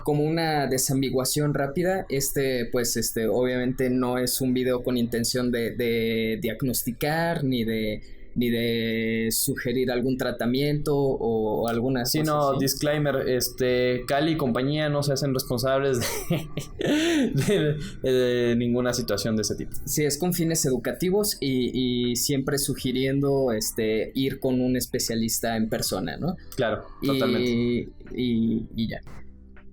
como una desambiguación rápida. Obviamente no es un video con intención de diagnosticar ni de sugerir algún tratamiento o alguna cosa. Sí, no, así. disclaimer, Cali y compañía no se hacen responsables de ninguna situación de ese tipo. Sí, es con fines educativos y siempre sugiriendo ir con un especialista en persona, ¿no? Claro, totalmente. Y ya.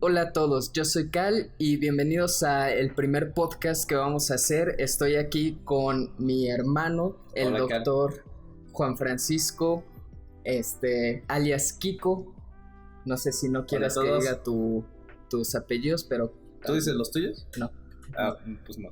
Hola a todos, yo soy Cal y bienvenidos a el primer podcast que vamos a hacer. Estoy aquí con mi hermano, el Hola, doctor Cal. Juan Francisco, alias Kiko. No sé si no quieres que diga tus apellidos, pero... ¿Tú dices los tuyos? No. Ah, pues no.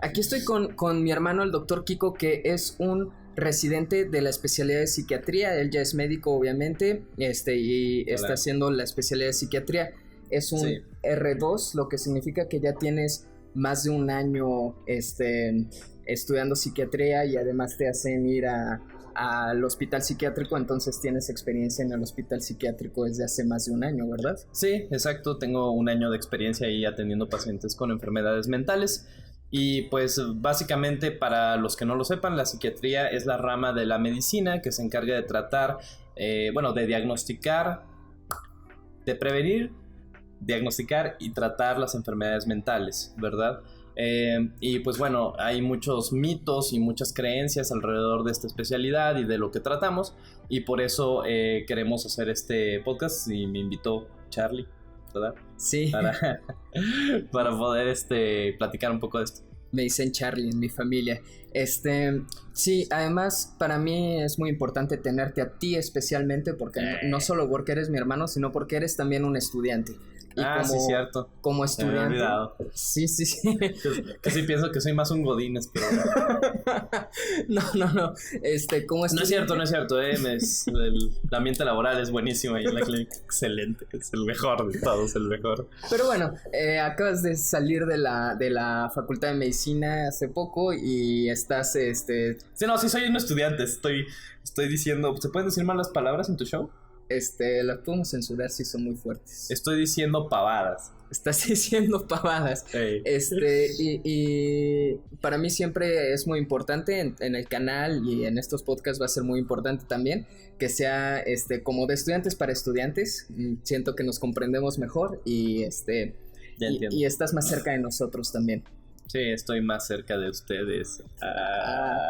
Aquí estoy con mi hermano, el doctor Kiko, que es un residente de la especialidad de psiquiatría. Él ya es médico, obviamente, y está haciendo la especialidad de psiquiatría. Es un R2, lo que significa que ya tienes más de un año estudiando psiquiatría y además te hacen ir al hospital psiquiátrico, entonces tienes experiencia en el hospital psiquiátrico desde hace más de un año, ¿verdad? Sí, exacto, tengo un año de experiencia ahí atendiendo pacientes con enfermedades mentales. Y pues básicamente, para los que no lo sepan, la psiquiatría es la rama de la medicina que se encarga de tratar, de diagnosticar, de prevenir, diagnosticar y tratar las enfermedades mentales, ¿verdad? Y pues bueno, hay muchos mitos y muchas creencias alrededor de esta especialidad y de lo que tratamos, y por eso queremos hacer este podcast y me invitó Charlie, ¿verdad? Sí. Para poder platicar un poco de esto. Me dicen Charlie en mi familia. Sí, además para mí es muy importante tenerte a ti especialmente porque no solo porque eres mi hermano, sino porque eres también un estudiante. Y sí, cierto. Como estudiante. Me he olvidado. Sí. Casi pienso que soy más un Godínez, pero... No. Como estudiante... No es cierto. El ambiente laboral es buenísimo y la clínica excelente. Es el mejor de todos, el mejor. Pero bueno, acabas de salir de la Facultad de Medicina hace poco y estás... Sí, soy un estudiante. Estoy diciendo... ¿Se pueden decir malas palabras en tu show? Las podemos censurar si son muy fuertes. Estoy diciendo pavadas. Estás diciendo pavadas. Hey. Y para mí siempre es muy importante en el canal y en estos podcasts va a ser muy importante también que sea como de estudiantes para estudiantes. Siento que nos comprendemos mejor y estás más cerca de nosotros también. Sí, estoy más cerca de ustedes.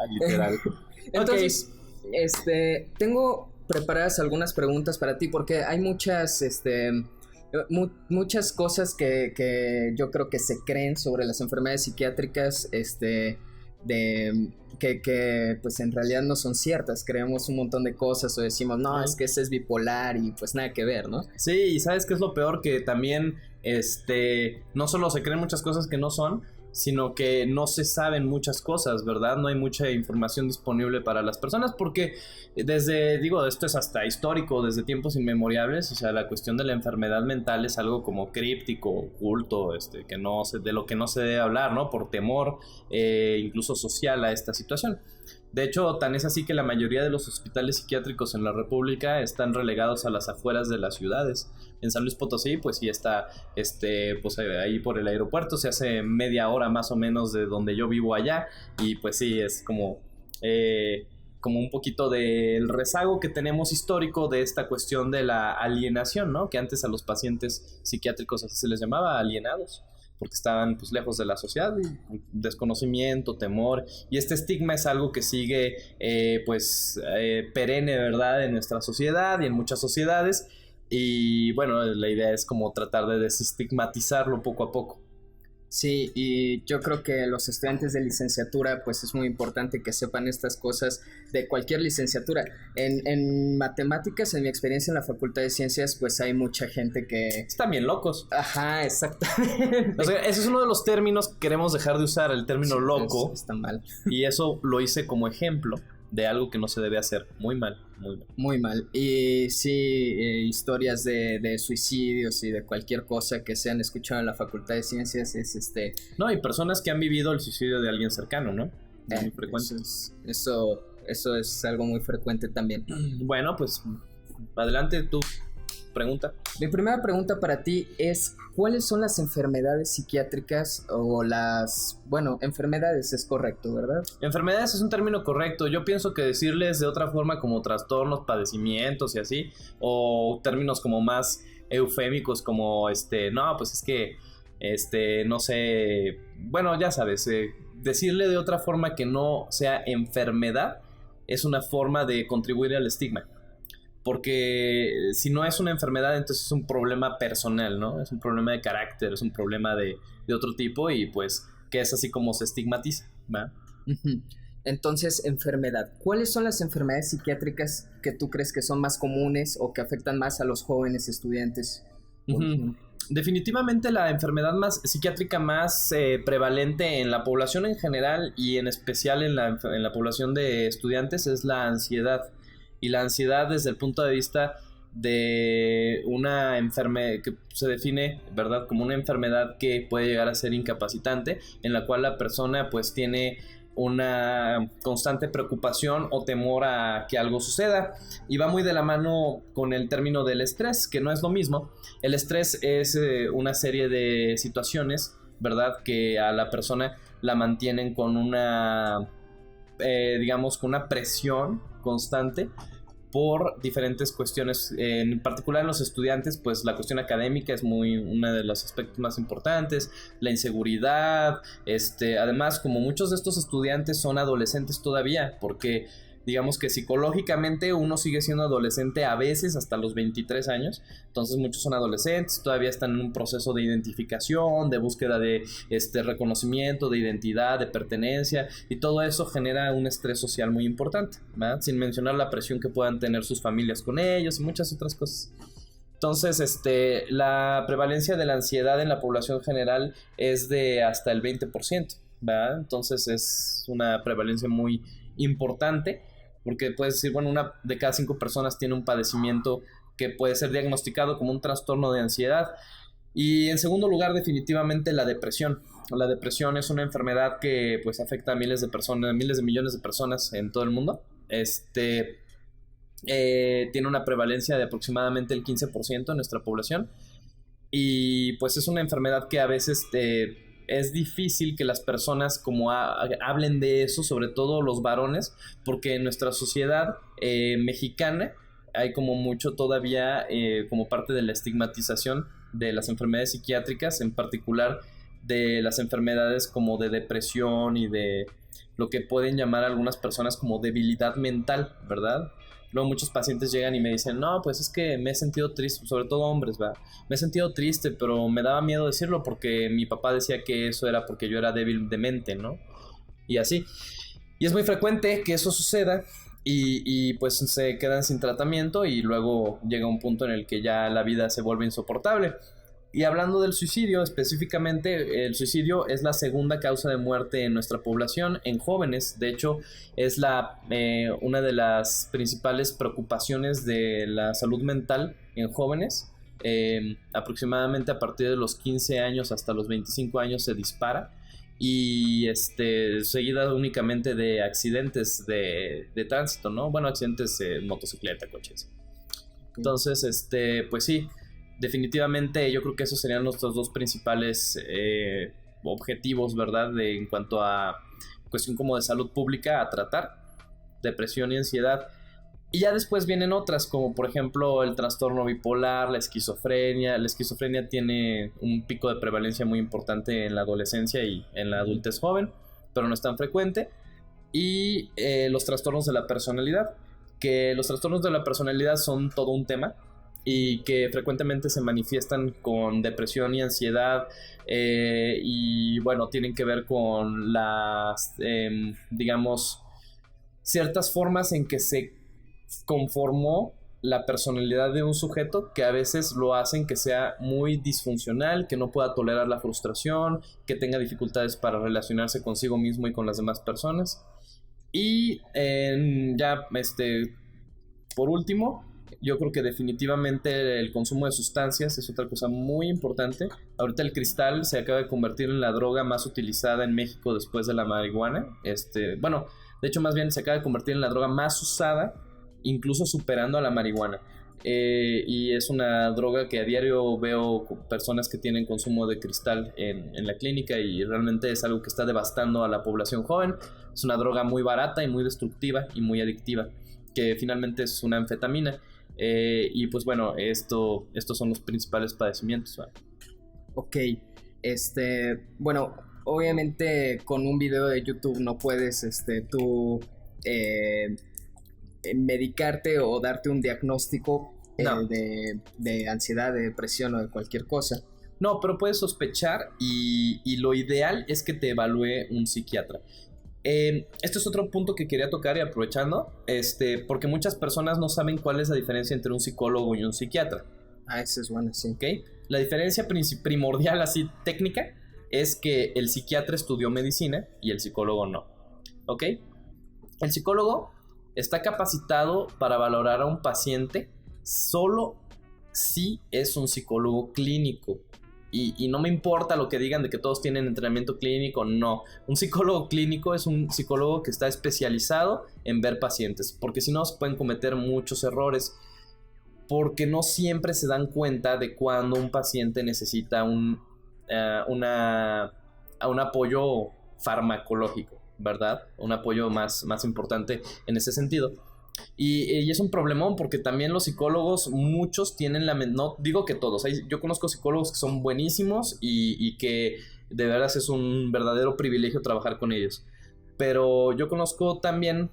Literal. Entonces, tengo preparadas algunas preguntas para ti porque hay muchas cosas que yo creo que se creen sobre las enfermedades psiquiátricas que pues en realidad no son ciertas. Creemos un montón de cosas o decimos no, es que ese es bipolar y pues nada que ver, ¿no? Sí, y ¿sabes qué es lo peor? Que también no solo se creen muchas cosas que no son, sino que no se saben muchas cosas, ¿verdad? No hay mucha información disponible para las personas porque esto es hasta histórico, desde tiempos inmemoriales. O sea, la cuestión de la enfermedad mental es algo como críptico, oculto, de lo que no se debe hablar, ¿no? Por temor, incluso social a esta situación. De hecho, tan es así que la mayoría de los hospitales psiquiátricos en la República están relegados a las afueras de las ciudades. En San Luis Potosí, pues sí está, pues ahí por el aeropuerto, se hace media hora más o menos de donde yo vivo allá, y pues sí, es como un poquito del rezago que tenemos histórico de esta cuestión de la alienación, ¿no? Que antes a los pacientes psiquiátricos así se les llamaba, alienados, porque estaban pues lejos de la sociedad, desconocimiento, temor, y este estigma es algo que sigue perenne, ¿verdad? En nuestra sociedad y en muchas sociedades, y bueno, la idea es como tratar de desestigmatizarlo poco a poco. Sí, y yo creo que los estudiantes de licenciatura pues es muy importante que sepan estas cosas de cualquier licenciatura. En matemáticas, en mi experiencia en la Facultad de Ciencias, pues hay mucha gente que... Están bien locos. Ajá, exactamente. O sea, ese es uno de los términos que queremos dejar de usar, el término loco. Está mal. Y eso lo hice como ejemplo de algo que no se debe hacer. Muy mal. Muy mal. Y sí, historias de suicidios y de cualquier cosa que se han escuchado en la Facultad de Ciencias es No, y personas que han vivido el suicidio de alguien cercano, ¿no? Muy frecuente. Eso es algo muy frecuente también. Bueno, pues adelante, tu pregunta. Mi primera pregunta para ti es, ¿cuáles son las enfermedades psiquiátricas o enfermedades es correcto, ¿verdad? Enfermedades es un término correcto. Yo pienso que decirles de otra forma como trastornos, padecimientos y así, o términos como más eufémicos como no, pues es que no sé, bueno, ya sabes, decirle de otra forma que no sea enfermedad es una forma de contribuir al estigma. Porque si no es una enfermedad, entonces es un problema personal, ¿no? Es un problema de carácter, es un problema de otro tipo y pues que es así como se estigmatiza, ¿va? Ujú. Entonces, enfermedad. ¿Cuáles son las enfermedades psiquiátricas que tú crees que son más comunes o que afectan más a los jóvenes estudiantes, por ejemplo? Definitivamente la enfermedad más psiquiátrica más prevalente en la población en general y en especial en la población de estudiantes es la ansiedad. Y la ansiedad desde el punto de vista de una enfermedad que se define, ¿verdad?, como una enfermedad que puede llegar a ser incapacitante, en la cual la persona pues tiene una constante preocupación o temor a que algo suceda, y va muy de la mano con el término del estrés, que no es lo mismo. El estrés es una serie de situaciones, ¿verdad?, que a la persona la mantienen con una digamos, con una presión constante por diferentes cuestiones, en particular en los estudiantes, pues la cuestión académica es uno de los aspectos más importantes, la inseguridad, además como muchos de estos estudiantes son adolescentes todavía, porque digamos que psicológicamente uno sigue siendo adolescente a veces hasta los 23 años, entonces muchos son adolescentes, todavía están en un proceso de identificación, de búsqueda de reconocimiento, de identidad, de pertenencia, y todo eso genera un estrés social muy importante, ¿verdad? Sin mencionar la presión que puedan tener sus familias con ellos y muchas otras cosas. Entonces, la prevalencia de la ansiedad en la población general es de hasta el 20%, ¿verdad? Entonces es una prevalencia muy importante, porque puedes decir, bueno, una de cada 5 personas tiene un padecimiento que puede ser diagnosticado como un trastorno de ansiedad. Y en segundo lugar, definitivamente la depresión. La depresión es una enfermedad que pues afecta a miles de personas, miles de millones de personas en todo el mundo. Tiene una prevalencia de aproximadamente el 15% en nuestra población. Y pues es una enfermedad que a veces es difícil que las personas como hablen de eso, sobre todo los varones, porque en nuestra sociedad mexicana hay como mucho todavía como parte de la estigmatización de las enfermedades psiquiátricas, en particular de las enfermedades como de depresión y de lo que pueden llamar algunas personas como debilidad mental, ¿verdad? Luego muchos pacientes llegan y me dicen, no, pues es que me he sentido triste, sobre todo hombres, ¿verdad? Me he sentido triste, pero me daba miedo decirlo porque mi papá decía que eso era porque yo era débil de mente, ¿no? Y así. Y es muy frecuente que eso suceda y pues se quedan sin tratamiento y luego llega un punto en el que ya la vida se vuelve insoportable. Y hablando del suicidio, específicamente, el suicidio es la segunda causa de muerte en nuestra población, en jóvenes. De hecho, es una de las principales preocupaciones de la salud mental en jóvenes. Aproximadamente a partir de los 15 años hasta los 25 años se dispara. Y seguida únicamente de accidentes de tránsito, ¿no? Bueno, accidentes de motocicleta, coches. Entonces, pues sí. Definitivamente yo creo que esos serían nuestros dos principales objetivos, ¿verdad? En cuanto a cuestión como de salud pública a tratar, depresión y ansiedad. Y ya después vienen otras, como por ejemplo el trastorno bipolar, la esquizofrenia. La esquizofrenia tiene un pico de prevalencia muy importante en la adolescencia y en la adultez joven, pero no es tan frecuente. Y los trastornos de la personalidad, que los trastornos de la personalidad son todo un tema y que frecuentemente se manifiestan con depresión y ansiedad, y bueno, tienen que ver con las, digamos, ciertas formas en que se conformó la personalidad de un sujeto, que a veces lo hacen que sea muy disfuncional, que no pueda tolerar la frustración, que tenga dificultades para relacionarse consigo mismo y con las demás personas. Y ya, por último, yo creo que definitivamente el consumo de sustancias es otra cosa muy importante. Ahorita el cristal se acaba de convertir en la droga más utilizada en México después de la marihuana. Bueno, de hecho más bien se acaba de convertir en la droga más usada, incluso superando a la marihuana. y es una droga que a diario veo personas que tienen consumo de cristal en la clínica, y realmente es algo que está devastando a la población joven. Es una droga muy barata y muy destructiva y muy adictiva, que finalmente es una anfetamina. Y pues bueno, estos son los principales padecimientos, ¿vale? Ok, bueno, obviamente con un video de YouTube no puedes, tú medicarte o darte un diagnóstico No. de ansiedad, de depresión o de cualquier cosa. No, pero puedes sospechar, y lo ideal es que te evalúe un psiquiatra. Este es otro punto que quería tocar, y aprovechando, porque muchas personas no saben cuál es la diferencia entre un psicólogo y un psiquiatra. Ah, esa es buena, sí. ¿Okay? La diferencia primordial, así técnica, es que el psiquiatra estudió medicina y el psicólogo no. ¿Ok? El psicólogo está capacitado para valorar a un paciente solo si es un psicólogo clínico. Y no me importa lo que digan de que todos tienen entrenamiento clínico, no. Un psicólogo clínico es un psicólogo que está especializado en ver pacientes, porque si no se pueden cometer muchos errores, porque no siempre se dan cuenta de cuando un paciente necesita un apoyo farmacológico, ¿verdad? Un apoyo más importante en ese sentido. Y es un problemón, porque también los psicólogos, muchos tienen no digo que todos, yo conozco psicólogos que son buenísimos y que de verdad es un verdadero privilegio trabajar con ellos, pero yo conozco también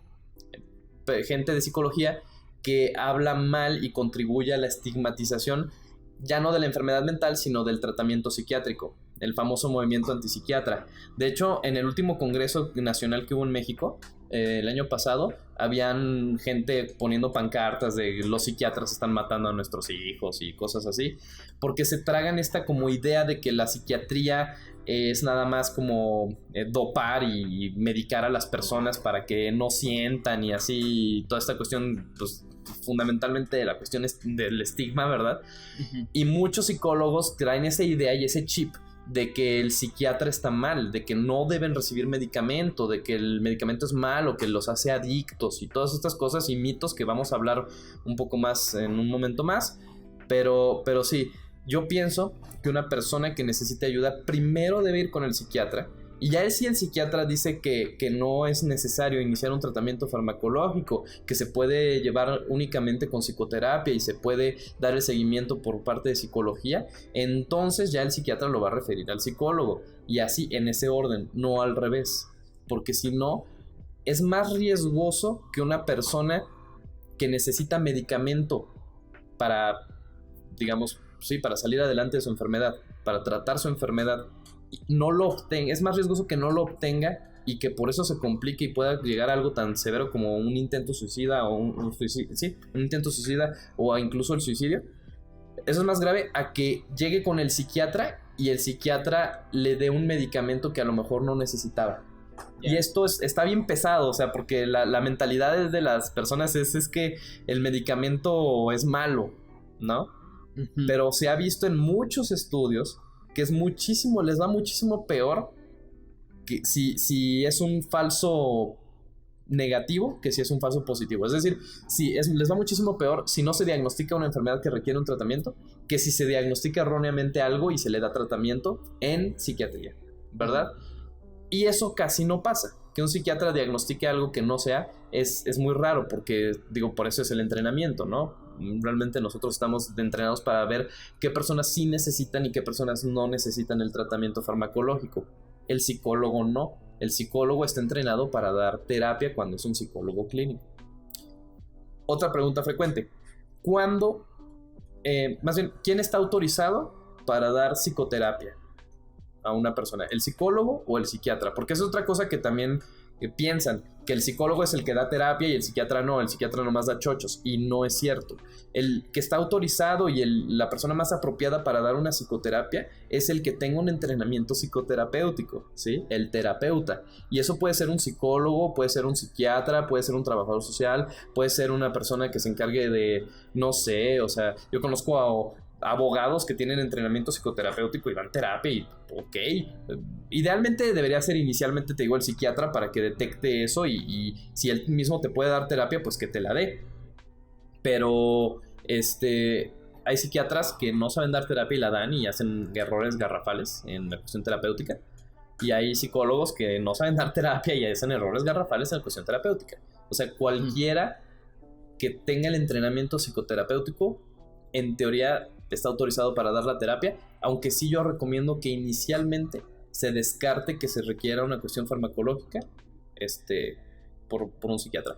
gente de psicología que habla mal y contribuye a la estigmatización, ya no de la enfermedad mental, sino del tratamiento psiquiátrico, el famoso movimiento antipsiquiatra. De hecho, en el último congreso nacional que hubo en México, el año pasado, habían gente poniendo pancartas de los psiquiatras están matando a nuestros hijos y cosas así, porque se tragan esta como idea de que la psiquiatría es nada más como dopar y medicar a las personas para que no sientan, y así, toda esta cuestión, pues fundamentalmente la cuestión es del estigma, ¿verdad? Uh-huh. Y muchos psicólogos traen esa idea y ese chip de que el psiquiatra está mal, de que no deben recibir medicamento, de que el medicamento es malo, que los hace adictos y todas estas cosas y mitos que vamos a hablar un poco más en un momento más. Pero sí, yo pienso que una persona que necesite ayuda primero debe ir con el psiquiatra. Y ya si el psiquiatra dice que no es necesario iniciar un tratamiento farmacológico, que se puede llevar únicamente con psicoterapia y se puede dar el seguimiento por parte de psicología, entonces ya el psiquiatra lo va a referir al psicólogo. Y así, en ese orden, no al revés. Porque si no, es más riesgoso que una persona que necesita medicamento para, digamos, sí, para salir adelante de su enfermedad, para tratar su enfermedad, no lo obtenga. Es más riesgoso que no lo obtenga y que por eso se complique y pueda llegar a algo tan severo como un intento suicida o un intento suicida o incluso el suicidio. Eso es más grave a que llegue con el psiquiatra y el psiquiatra le dé un medicamento que a lo mejor no necesitaba. Yeah. Y esto está bien pesado, o sea, porque la mentalidad de las personas es que el medicamento es malo, ¿no? Uh-huh. Pero se ha visto en muchos estudios que es muchísimo, les va muchísimo peor que si es un falso negativo que si es un falso positivo. Es decir, les va muchísimo peor si no se diagnostica una enfermedad que requiere un tratamiento, que si se diagnostica erróneamente algo y se le da tratamiento en psiquiatría, ¿verdad? Y eso casi no pasa. Que un psiquiatra diagnostique algo que no sea es muy raro, porque, digo, por eso es el entrenamiento, ¿no? Realmente nosotros estamos entrenados para ver qué personas sí necesitan y qué personas no necesitan el tratamiento farmacológico. El psicólogo no. El psicólogo está entrenado para dar terapia cuando es un psicólogo clínico. Otra pregunta frecuente. Más bien, ¿quién está autorizado para dar psicoterapia a una persona? ¿El psicólogo o el psiquiatra? Porque es otra cosa que también piensan, que el psicólogo es el que da terapia y el psiquiatra nomás da chochos, y no es cierto. El que está autorizado y la persona más apropiada para dar una psicoterapia es el que tenga un entrenamiento psicoterapéutico, ¿sí? El terapeuta. Y eso puede ser un psicólogo, puede ser un psiquiatra, puede ser un trabajador social, puede ser una persona que se encargue de, no sé, o sea, yo conozco a abogados que tienen entrenamiento psicoterapéutico y dan terapia y ok, idealmente debería ser inicialmente, te digo, el psiquiatra para que detecte eso y si él mismo te puede dar terapia, pues que te la dé. Pero Hay psiquiatras que no saben dar terapia y la dan y hacen errores garrafales en la cuestión terapéutica. Y hay psicólogos que no saben dar terapia y hacen errores garrafales en la cuestión terapéutica. O sea, cualquiera que tenga el entrenamiento psicoterapéutico, en teoría está autorizado para dar la terapia, aunque sí yo recomiendo que inicialmente se descarte que se requiera una cuestión farmacológica por un psiquiatra.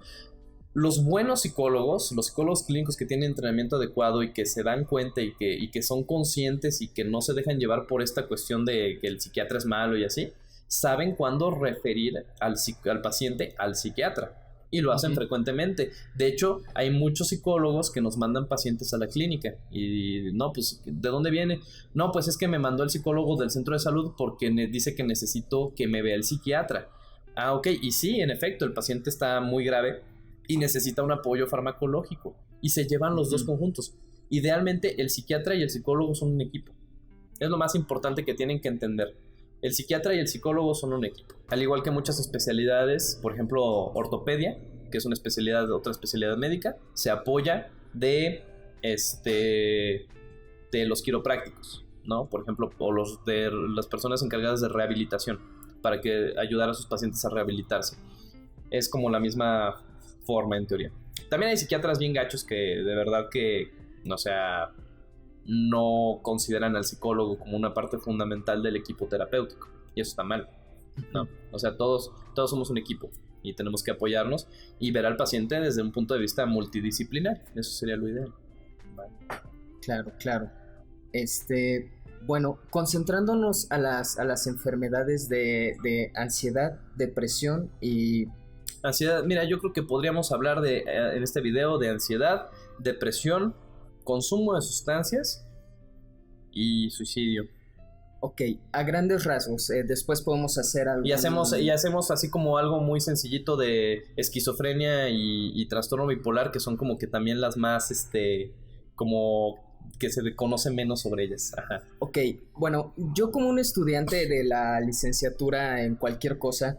Los buenos psicólogos, los psicólogos clínicos que tienen entrenamiento adecuado y que se dan cuenta y que son conscientes y que no se dejan llevar por esta cuestión de que el psiquiatra es malo y así, saben cuándo referir al paciente al psiquiatra. Y lo hacen frecuentemente. De hecho, hay muchos psicólogos que nos mandan pacientes a la clínica. Y no, pues, ¿de dónde viene? No, pues es que me mandó el psicólogo del centro de salud porque dice que necesito que me vea el psiquiatra. Ah, ok. Y sí, en efecto, el paciente está muy grave y necesita un apoyo farmacológico. Y se llevan los dos conjuntos. Idealmente, el psiquiatra y el psicólogo son un equipo. Es lo más importante que tienen que entender. El psiquiatra y el psicólogo son un equipo. Al igual que muchas especialidades, por ejemplo, ortopedia, que es una especialidad, otra especialidad médica, se apoya de los quiroprácticos, ¿no? Por ejemplo, o de las personas encargadas de rehabilitación, para que ayudar a sus pacientes a rehabilitarse. Es como la misma forma en teoría. También hay psiquiatras bien gachos que de verdad que, o sea, no consideran al psicólogo como una parte fundamental del equipo terapéutico, y eso está mal, ¿no? O sea, todos somos un equipo y tenemos que apoyarnos y ver al paciente desde un punto de vista multidisciplinar. Eso sería lo ideal. Vale. Claro. Bueno, concentrándonos a las enfermedades de ansiedad, depresión y... Ansiedad, mira, yo creo que podríamos hablar en este video de ansiedad, depresión, consumo de sustancias y suicidio. Ok, a grandes rasgos, después podemos hacer algo. Y hacemos así como algo muy sencillito de esquizofrenia y trastorno bipolar, que son como que también las más, como que se conoce menos sobre ellas. Ajá. Ok, bueno, yo como un estudiante de la licenciatura en cualquier cosa,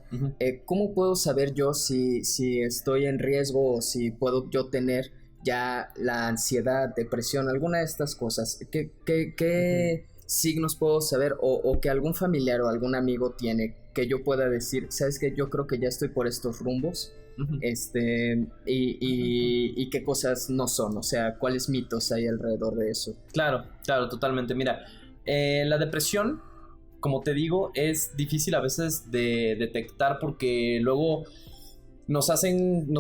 ¿cómo puedo saber yo si estoy en riesgo o si puedo yo tener ya la ansiedad, depresión, alguna de estas cosas? ¿Qué signos puedo saber o que algún familiar o algún amigo tiene que yo pueda decir, sabes que yo creo que ya estoy por estos rumbos? Y qué cosas no son, o sea, cuáles mitos hay alrededor de eso. Claro, totalmente. Mira, la depresión, como te digo, es difícil a veces de detectar porque luego nos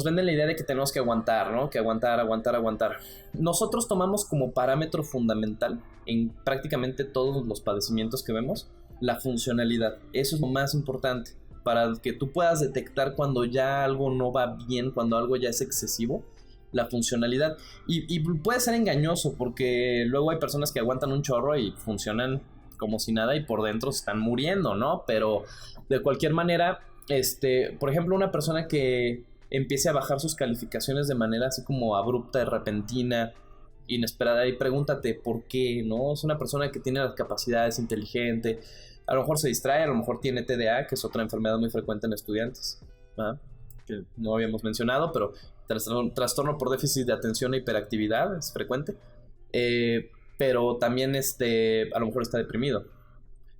venden la idea de que tenemos que aguantar, ¿no? Que aguantar. Nosotros tomamos como parámetro fundamental en prácticamente todos los padecimientos que vemos la funcionalidad. Eso es lo más importante para que tú puedas detectar cuando ya algo no va bien, cuando algo ya es excesivo, la funcionalidad. Y puede ser engañoso porque luego hay personas que aguantan un chorro y funcionan como si nada y por dentro se están muriendo, ¿no? Pero de cualquier manera, por ejemplo, una persona que empiece a bajar sus calificaciones de manera así como abrupta, repentina, inesperada, y pregúntate por qué, ¿no? Es una persona que tiene las capacidades, inteligente, a lo mejor se distrae, a lo mejor tiene TDA, que es otra enfermedad muy frecuente en estudiantes, ¿verdad? Que no habíamos mencionado, pero trastorno por déficit de atención e hiperactividad es frecuente, pero también a lo mejor está deprimido,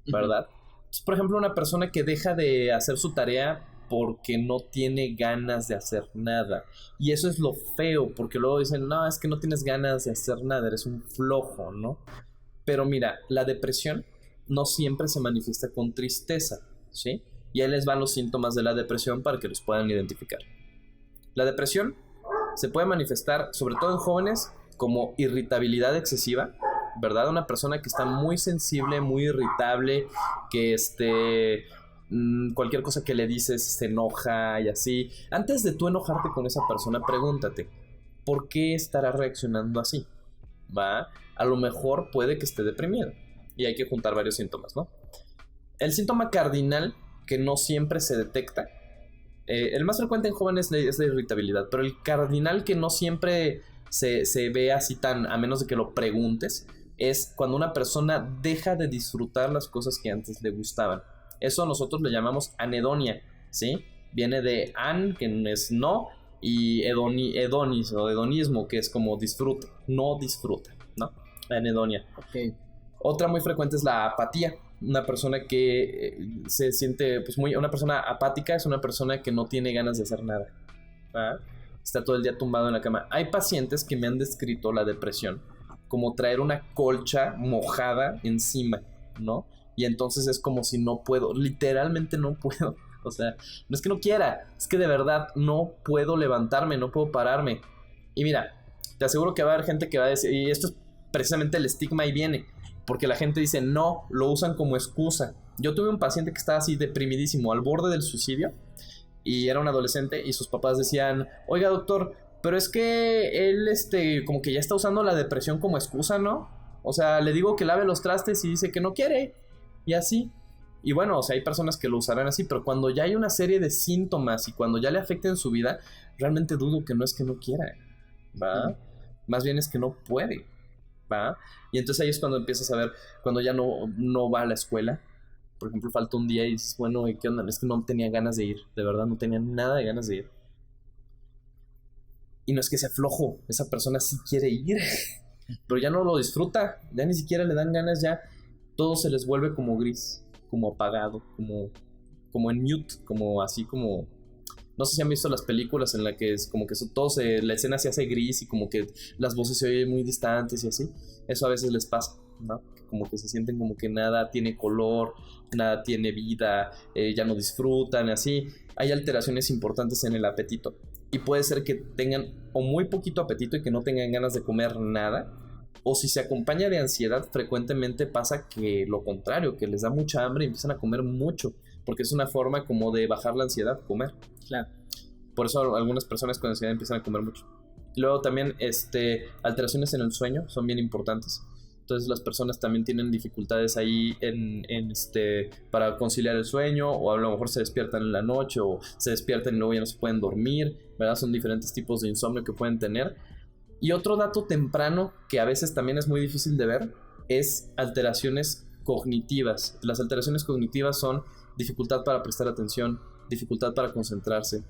¿verdad? Entonces, por ejemplo, una persona que deja de hacer su tarea porque no tiene ganas de hacer nada, y eso es lo feo, porque luego dicen, no, es que no tienes ganas de hacer nada, eres un flojo, ¿no? Pero mira, la depresión no siempre se manifiesta con tristeza, ¿sí? Y ahí les van los síntomas de la depresión para que los puedan identificar. La depresión se puede manifestar, sobre todo en jóvenes, como irritabilidad excesiva, ¿verdad? Una persona que está muy sensible, muy irritable, que cualquier cosa que le dices se enoja y así. Antes de tú enojarte con esa persona, pregúntate, ¿por qué estará reaccionando así? ¿Va? A lo mejor puede que esté deprimido. Y hay que juntar varios síntomas, ¿no? El síntoma cardinal que no siempre se detecta, el más frecuente en jóvenes es la irritabilidad, pero el cardinal que no siempre se ve así a menos de que lo preguntes, es cuando una persona deja de disfrutar las cosas que antes le gustaban. Eso nosotros le llamamos anedonia, ¿sí? Viene de an, que es no, y hedonis o hedonismo, que es como disfruta, no disfruta, ¿no? Anedonia. Ok. Otra muy frecuente es la apatía. Una persona que se siente, pues una persona apática es una persona que no tiene ganas de hacer nada, ¿verdad? Está todo el día tumbado en la cama. Hay pacientes que me han descrito la depresión como traer una colcha mojada encima, ¿no? Y entonces es como si no puedo, literalmente no puedo. O sea, no es que no quiera, es que de verdad no puedo levantarme, no puedo pararme. Y mira, te aseguro que va a haber gente que va a decir, y esto es precisamente el estigma y viene, porque la gente dice, no, lo usan como excusa. Yo tuve un paciente que estaba así deprimidísimo, al borde del suicidio, y era un adolescente, y sus papás decían, oiga doctor, pero es que él, como que ya está usando la depresión como excusa, ¿no? O sea, le digo que lave los trastes y dice que no quiere, y así. Y bueno, o sea, hay personas que lo usarán así, pero cuando ya hay una serie de síntomas y cuando ya le afecten su vida, realmente dudo que no es que no quiera, ¿va? Más bien es que no puede, ¿va? Y entonces ahí es cuando empiezas a ver, cuando ya no va a la escuela. Por ejemplo, falta un día y dices, bueno, ¿y qué onda? Es que no tenía ganas de ir, de verdad, no tenía nada de ganas de ir. Y no es que sea flojo, esa persona sí quiere ir, pero ya no lo disfruta, ya ni siquiera le dan ganas, ya todo se les vuelve como gris, como apagado, como en mute, como así como... No sé si han visto las películas en las que es como que la escena se hace gris y como que las voces se oyen muy distantes y así. Eso a veces les pasa, ¿no? Como que se sienten como que nada tiene color, nada tiene vida, ya no disfrutan, así. Hay alteraciones importantes en el apetito. Y puede ser que tengan o muy poquito apetito y que no tengan ganas de comer nada. O si se acompaña de ansiedad, frecuentemente pasa que lo contrario, que les da mucha hambre y empiezan a comer mucho. Porque es una forma como de bajar la ansiedad, comer. Claro. Por eso algunas personas con ansiedad empiezan a comer mucho. Y luego también alteraciones en el sueño son bien importantes. Entonces las personas también tienen dificultades ahí para conciliar el sueño, o a lo mejor se despiertan en la noche o se despiertan y luego ya no se pueden dormir, ¿verdad? Son diferentes tipos de insomnio que pueden tener. Y otro dato temprano que a veces también es muy difícil de ver es alteraciones cognitivas. Las alteraciones cognitivas son dificultad para prestar atención, dificultad para concentrarse,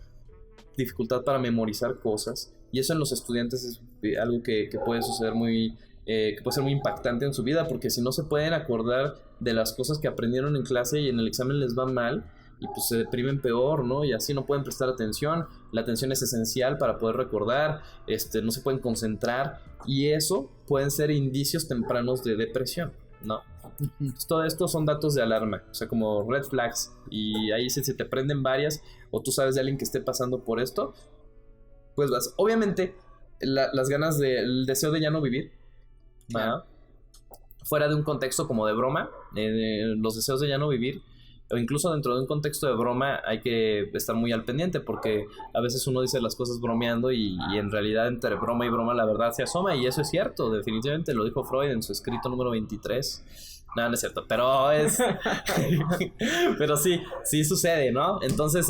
dificultad para memorizar cosas, y eso en los estudiantes es algo que puede suceder que puede ser muy impactante en su vida, porque si no se pueden acordar de las cosas que aprendieron en clase y en el examen les va mal, y pues se deprimen peor, ¿no? Y así no pueden prestar atención. La atención es esencial para poder recordar, no se pueden concentrar, y eso pueden ser indicios tempranos de depresión, ¿no? Todo esto son datos de alarma, o sea, como red flags, y ahí si se te prenden varias o tú sabes de alguien que esté pasando por esto, pues vas, obviamente las ganas el deseo de ya no vivir, ¿va? Fuera de un contexto como de broma, los deseos de ya no vivir, o incluso dentro de un contexto de broma, hay que estar muy al pendiente, porque a veces uno dice las cosas bromeando y en realidad entre broma y broma la verdad se asoma, y eso es cierto, definitivamente lo dijo Freud en su escrito número 23. No, no es cierto, pero pero sí sucede, ¿no? Entonces,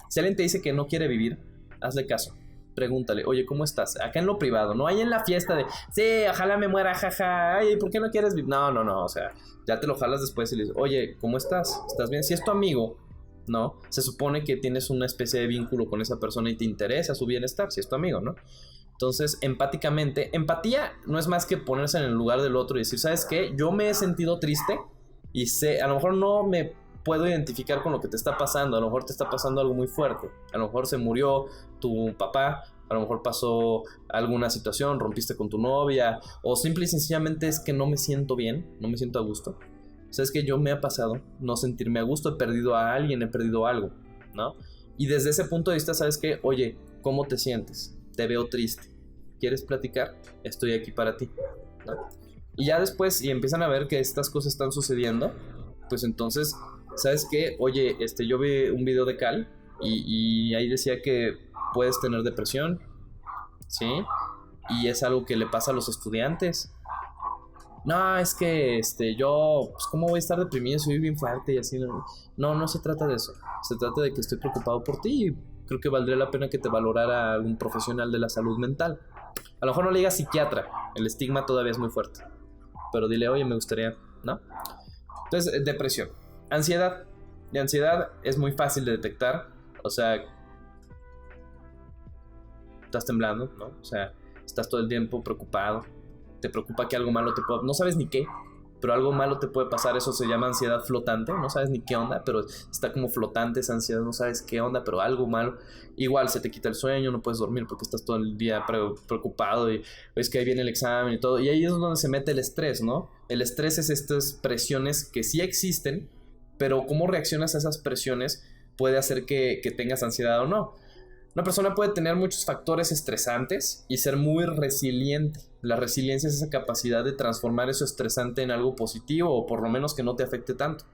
si alguien te dice que no quiere vivir, hazle caso. Pregúntale, oye, ¿cómo estás? Acá en lo privado, no hay en la fiesta de, sí, ojalá me muera, jaja, ay, ¿por qué no quieres vivir? No, o sea, ya te lo jalas después y le dices, oye, ¿cómo estás? ¿Estás bien? Si es tu amigo, ¿no? Se supone que tienes una especie de vínculo con esa persona y te interesa su bienestar, si es tu amigo, ¿no? Entonces, empáticamente, empatía no es más que ponerse en el lugar del otro y decir, ¿sabes qué? Yo me he sentido triste y a lo mejor no me puedo identificar con lo que te está pasando, a lo mejor te está pasando algo muy fuerte, a lo mejor se murió tu papá, a lo mejor pasó alguna situación, rompiste con tu novia, o simple y sencillamente es que no me siento bien, no me siento a gusto. O sea, es que yo me ha pasado no sentirme a gusto, he perdido a alguien, he perdido algo, ¿no? Y desde ese punto de vista, ¿sabes qué? Oye, ¿cómo te sientes? Te veo triste. ¿Quieres platicar? Estoy aquí para ti, ¿no? Y ya después, y empiezan a ver que estas cosas están sucediendo, pues entonces, ¿sabes qué? Oye, yo vi un video de Cal y ahí decía que puedes tener depresión, ¿sí? Y es algo que le pasa a los estudiantes. No, es que yo, pues, ¿cómo voy a estar deprimido? Soy bien fuerte y así. No se trata de eso. Se trata de que estoy preocupado por ti y creo que valdría la pena que te valorara algún profesional de la salud mental. A lo mejor no le digas psiquiatra, el estigma todavía es muy fuerte. Pero dile, oye, me gustaría, ¿no? Entonces, depresión. Ansiedad. La ansiedad es muy fácil de detectar. O sea, estás temblando, ¿no? O sea, estás todo el tiempo preocupado, te preocupa que algo malo te pueda... No sabes ni qué, pero algo malo te puede pasar, eso se llama ansiedad flotante, no sabes ni qué onda, pero está como flotante esa ansiedad, no sabes qué onda, pero algo malo. Igual se te quita el sueño, no puedes dormir porque estás todo el día preocupado y ves que ahí viene el examen y todo. Y ahí es donde se mete el estrés, ¿no? El estrés es estas presiones que sí existen, pero cómo reaccionas a esas presiones puede hacer que tengas ansiedad o no. Una persona puede tener muchos factores estresantes y ser muy resiliente. La resiliencia es esa capacidad de transformar eso estresante en algo positivo o por lo menos que no te afecte tanto.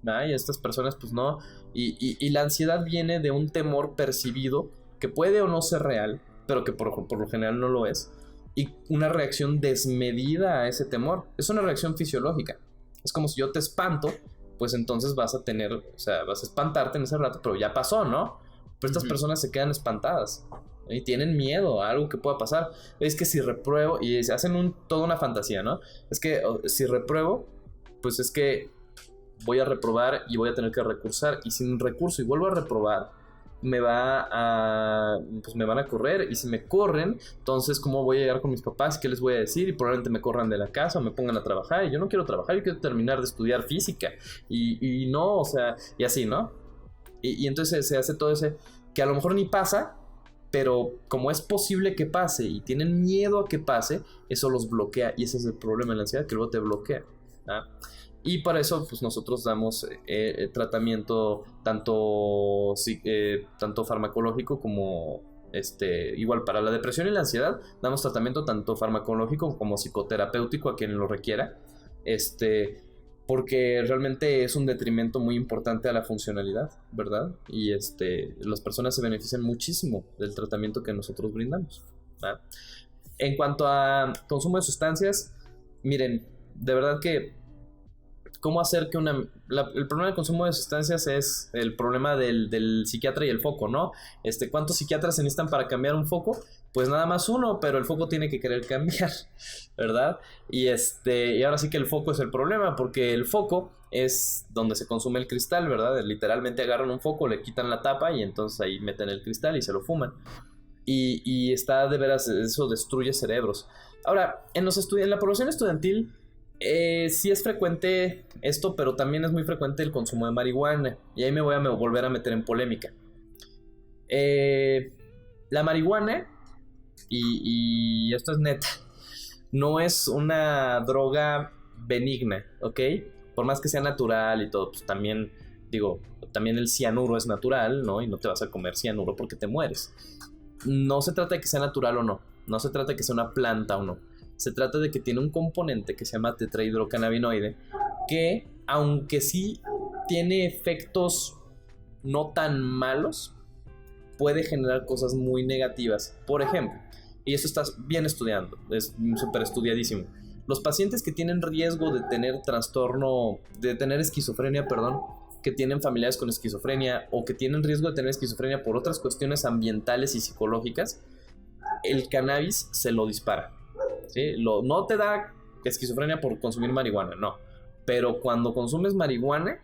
¿Ah? Y estas personas pues no. Y la ansiedad viene de un temor percibido que puede o no ser real, pero que por lo general no lo es. Y una reacción desmedida a ese temor. Es una reacción fisiológica. Es como si yo te espanto, pues entonces vas a espantarte en ese rato, pero ya pasó, ¿no? Pero estas personas se quedan espantadas y tienen miedo a algo que pueda pasar. Es que si repruebo, y se hacen toda una fantasía, ¿no? Es que si repruebo, pues es que voy a reprobar y voy a tener que recursar. Y sin recurso y vuelvo a reprobar, me van a correr. Y si me corren, entonces ¿cómo voy a llegar con mis papás? ¿Qué les voy a decir? Y probablemente me corran de la casa o me pongan a trabajar. Y yo no quiero trabajar, yo quiero terminar de estudiar física. Y no, o sea, y así, ¿no? Y entonces se hace todo ese que a lo mejor ni pasa, pero como es posible que pase y tienen miedo a que pase, eso los bloquea. Y ese es el problema de la ansiedad, que luego te bloquea, ¿ah? Y para eso pues nosotros damos tratamiento tanto farmacológico como igual para la depresión y la ansiedad damos tratamiento tanto farmacológico como psicoterapéutico a quien lo requiera, porque realmente es un detrimento muy importante a la funcionalidad, ¿verdad? Y las personas se benefician muchísimo del tratamiento que nosotros brindamos, ¿verdad? En cuanto a consumo de sustancias, miren, de verdad que cómo hacer que el problema del consumo de sustancias es el problema del psiquiatra y el foco, ¿no? ¿Cuántos psiquiatras se necesitan para cambiar un foco? Pues nada más uno, pero el foco tiene que querer cambiar, ¿verdad? Y ahora sí que el foco es el problema, porque el foco es donde se consume el cristal, ¿verdad? Literalmente agarran un foco, le quitan la tapa y entonces ahí meten el cristal y se lo fuman. Y está de veras, eso destruye cerebros. Ahora, en la población estudiantil sí es frecuente esto, pero también es muy frecuente el consumo de marihuana. Y ahí me voy a volver a meter en polémica. La marihuana, y esto es neta, no es una droga benigna, ¿ok? Por más que sea natural y todo, pues también el cianuro es natural, ¿no? Y no te vas a comer cianuro porque te mueres. No se trata de que sea natural o no. No se trata de que sea una planta o no. Se trata de que tiene un componente que se llama tetrahidrocannabinoide, que aunque sí tiene efectos no tan malos, puede generar cosas muy negativas. Por ejemplo, y eso estás bien estudiando, es súper estudiadísimo, los pacientes que tienen riesgo de tener esquizofrenia, que tienen familiares con esquizofrenia o que tienen riesgo de tener esquizofrenia por otras cuestiones ambientales y psicológicas, el cannabis se lo dispara, ¿sí? No te da esquizofrenia por consumir marihuana, no, pero cuando consumes marihuana,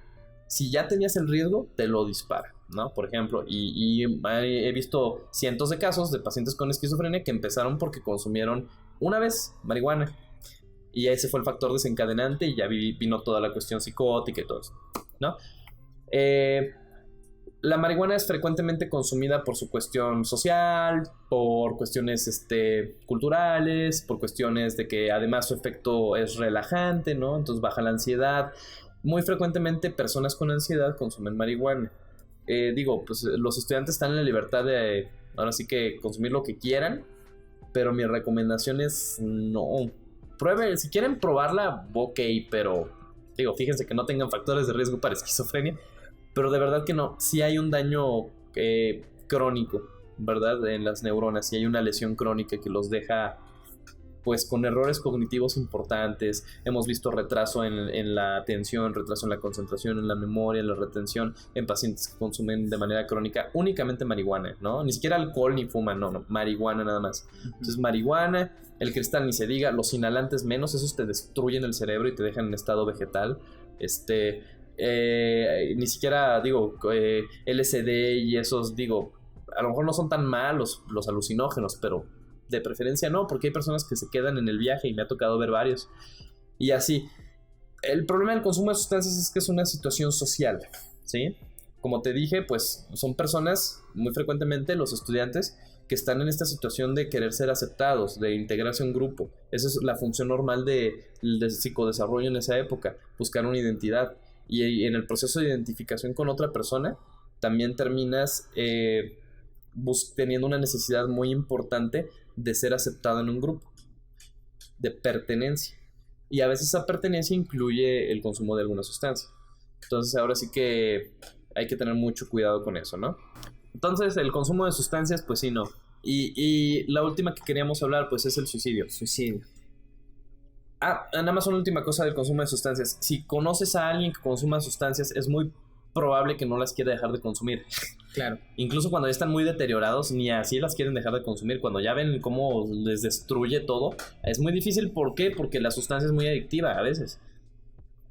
si ya tenías el riesgo, te lo dispara, ¿no? Por ejemplo, y he visto cientos de casos de pacientes con esquizofrenia que empezaron porque consumieron una vez marihuana y ese fue el factor desencadenante y ya vino toda la cuestión psicótica y todo eso, ¿no? La marihuana es frecuentemente consumida por su cuestión social, por cuestiones culturales, por cuestiones de que además su efecto es relajante, ¿no? Entonces baja la ansiedad. Muy frecuentemente personas con ansiedad consumen marihuana. Pues los estudiantes están en la libertad de, ahora sí que consumir lo que quieran, pero mi recomendación es no. Prueben, si quieren probarla, ok, pero fíjense que no tengan factores de riesgo para esquizofrenia. Pero de verdad que no, sí hay un daño crónico, ¿verdad? En las neuronas, sí hay una lesión crónica que los deja pues con errores cognitivos importantes. Hemos visto retraso en la atención, retraso en la concentración, en la memoria, en la retención, en pacientes que consumen de manera crónica únicamente marihuana, ¿no? Ni siquiera alcohol ni fuman, no, marihuana nada más. Entonces marihuana, el cristal ni se diga, los inhalantes menos, esos te destruyen el cerebro y te dejan en estado vegetal. Ni siquiera LSD y esos, a lo mejor no son tan malos los alucinógenos, pero de preferencia no, porque hay personas que se quedan en el viaje y me ha tocado ver varios. Y así, el problema del consumo de sustancias es que es una situación social, ¿sí? Como te dije, pues son personas, muy frecuentemente los estudiantes, que están en esta situación de querer ser aceptados, de integrarse a un grupo. Esa es la función normal del psicodesarrollo en esa época, buscar una identidad. Y en el proceso de identificación con otra persona, también terminas teniendo una necesidad muy importante de ser aceptado en un grupo, de pertenencia. Y a veces esa pertenencia incluye el consumo de alguna sustancia. Entonces ahora sí que hay que tener mucho cuidado con eso, ¿no? Entonces el consumo de sustancias, pues sí, no. Y la última que queríamos hablar, pues es el suicidio. Suicidio. Nada más una última cosa del consumo de sustancias. Si conoces a alguien que consuma sustancias, es muy probable que no las quiera dejar de consumir. Claro. Incluso cuando ya están muy deteriorados, ni así las quieren dejar de consumir. Cuando ya ven cómo les destruye todo, es muy difícil. ¿Por qué? Porque la sustancia es muy adictiva a veces.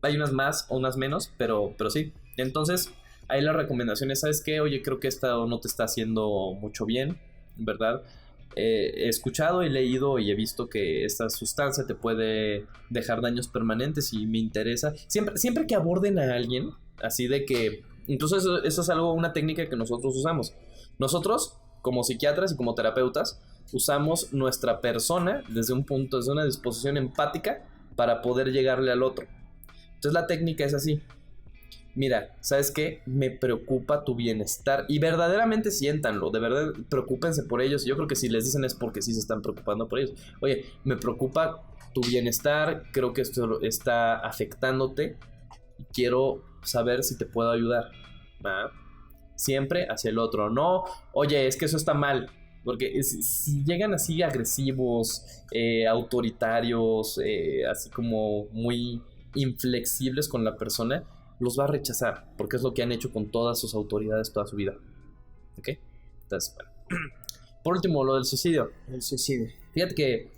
Hay unas más o unas menos, pero sí. Entonces, ahí la recomendación es, ¿sabes qué? Oye, creo que esto no te está haciendo mucho bien, ¿verdad? He escuchado, he leído y he visto que esta sustancia te puede dejar daños permanentes y me interesa. Siempre que aborden a alguien, así de que... Incluso eso es algo, una técnica que nosotros usamos. Nosotros, como psiquiatras y como terapeutas, usamos nuestra persona desde una disposición empática para poder llegarle al otro. Entonces la técnica es así. Mira, ¿sabes qué? Me preocupa tu bienestar. Y verdaderamente siéntanlo, de verdad, preocúpense por ellos. Yo creo que si les dicen es porque sí se están preocupando por ellos. Oye, me preocupa tu bienestar, creo que esto está afectándote y quiero saber si te puedo ayudar. ¿Ah? Siempre hacia el otro. No, oye, es que eso está mal. Porque si llegan así agresivos, autoritarios, así como muy inflexibles con la persona, los va a rechazar, porque es lo que han hecho con todas sus autoridades toda su vida. ¿Ok? Entonces, bueno. Por último, lo del suicidio. El suicidio. Fíjate que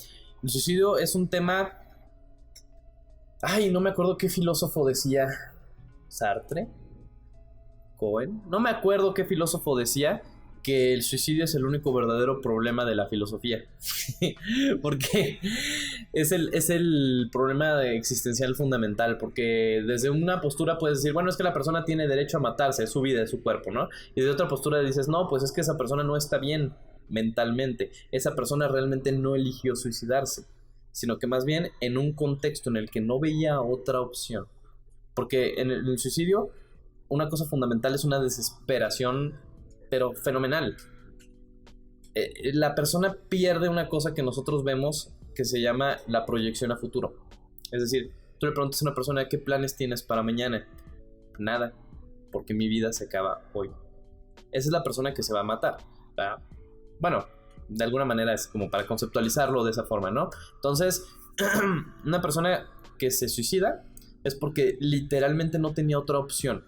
el suicidio es un tema... Ay, no me acuerdo qué filósofo decía. ¿Sartre? ¿Cohen? No me acuerdo qué filósofo decía que el suicidio es el único verdadero problema de la filosofía. Porque es el problema existencial fundamental. Porque desde una postura puedes decir, bueno, es que la persona tiene derecho a matarse, es su vida, es su cuerpo, ¿no? Y de otra postura dices, no, pues es que esa persona no está bien mentalmente. Esa persona realmente no eligió suicidarse, sino que más bien en un contexto en el que no veía otra opción. Porque en el suicidio, una cosa fundamental es una desesperación, pero fenomenal. La persona pierde una cosa que nosotros vemos que se llama la proyección a futuro. Es decir, tú le preguntas a una persona ¿qué planes tienes para mañana? Nada, porque mi vida se acaba hoy. Esa es la persona que se va a matar, ¿verdad? Bueno, de alguna manera es como para conceptualizarlo de esa forma, ¿no? Entonces, una persona que se suicida es porque literalmente no tenía otra opción.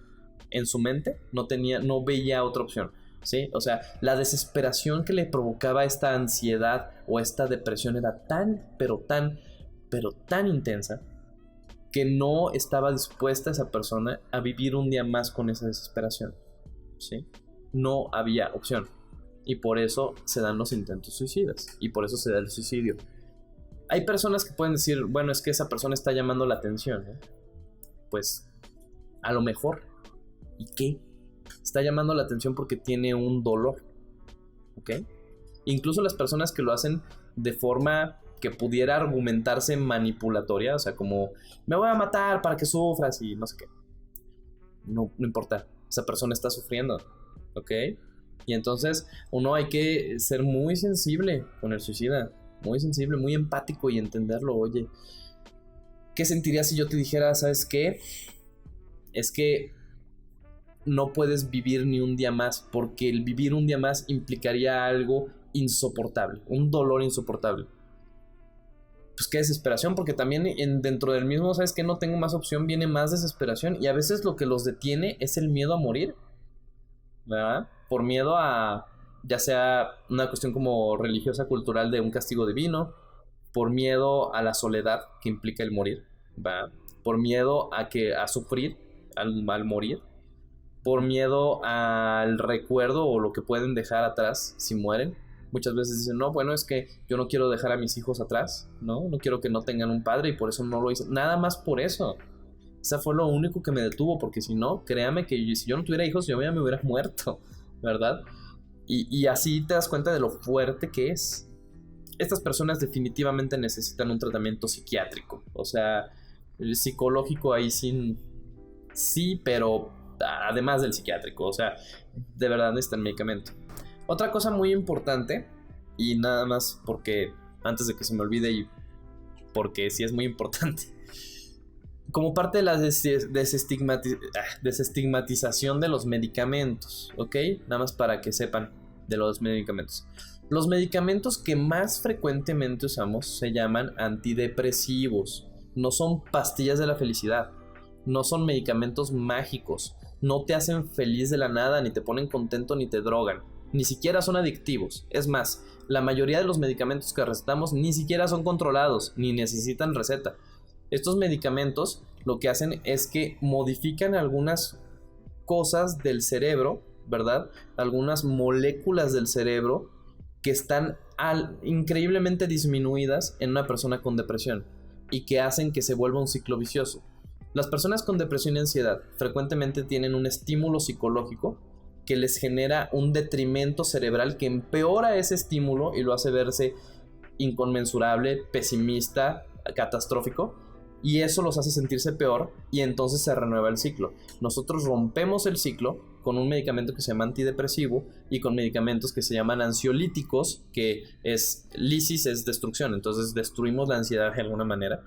En su mente no veía otra opción. ¿Sí? O sea, la desesperación que le provocaba esta ansiedad o esta depresión era pero tan intensa que no estaba dispuesta esa persona a vivir un día más con esa desesperación. ¿Sí? No había opción. Y por eso se dan los intentos suicidas. Y por eso se da el suicidio. Hay personas que pueden decir, bueno, es que esa persona está llamando la atención, ¿eh? Pues, a lo mejor. ¿Y qué? Está llamando la atención porque tiene un dolor, ¿ok? Incluso las personas que lo hacen de forma que pudiera argumentarse manipulatoria, o sea, como me voy a matar para que sufras y no sé qué. No importa, esa persona está sufriendo, ¿ok? Y entonces uno hay que ser muy sensible con el suicida, muy sensible, muy empático y entenderlo. Oye, ¿qué sentirías si yo te dijera, ¿sabes qué? Es que no puedes vivir ni un día más, porque el vivir un día más implicaría algo insoportable, un dolor insoportable. Pues qué desesperación, porque también dentro del mismo, ¿sabes qué? No tengo más opción, viene más desesperación, y a veces lo que los detiene es el miedo a morir, ¿verdad? Por miedo a, ya sea una cuestión como religiosa, cultural de un castigo divino, por miedo a la soledad que implica el morir, ¿verdad? Por miedo a sufrir al morir. por miedo al recuerdo o lo que pueden dejar atrás si mueren. Muchas veces dicen, no, bueno, es que yo no quiero dejar a mis hijos atrás, ¿no? No quiero que no tengan un padre y por eso no lo hice. Nada más por eso. Esa fue lo único que me detuvo, porque si no, créame que si yo no tuviera hijos, yo ya me hubiera muerto, ¿verdad? Y así te das cuenta de lo fuerte que es. Estas personas definitivamente necesitan un tratamiento psiquiátrico. O sea, el psicológico ahí sí, pero además del psiquiátrico. O sea, de verdad necesitan medicamento. Otra cosa muy importante, y nada más porque antes de que se me olvide y porque sí es muy importante, como parte de la desestigmatización de los medicamentos, ¿ok? Nada más para que sepan de los medicamentos. Los medicamentos que más frecuentemente usamos se llaman antidepresivos. No son pastillas de la felicidad, no son medicamentos mágicos, no te hacen feliz de la nada, ni te ponen contento, ni te drogan. Ni siquiera son adictivos. Es más, la mayoría de los medicamentos que recetamos ni siquiera son controlados, ni necesitan receta. Estos medicamentos lo que hacen es que modifican algunas cosas del cerebro, ¿verdad? Algunas moléculas del cerebro que están increíblemente disminuidas en una persona con depresión y que hacen que se vuelva un ciclo vicioso. Las personas con depresión y ansiedad frecuentemente tienen un estímulo psicológico que les genera un detrimento cerebral que empeora ese estímulo y lo hace verse inconmensurable, pesimista, catastrófico, y eso los hace sentirse peor y entonces se renueva el ciclo. Nosotros rompemos el ciclo con un medicamento que se llama antidepresivo y con medicamentos que se llaman ansiolíticos, que es lisis, es destrucción, entonces destruimos la ansiedad de alguna manera,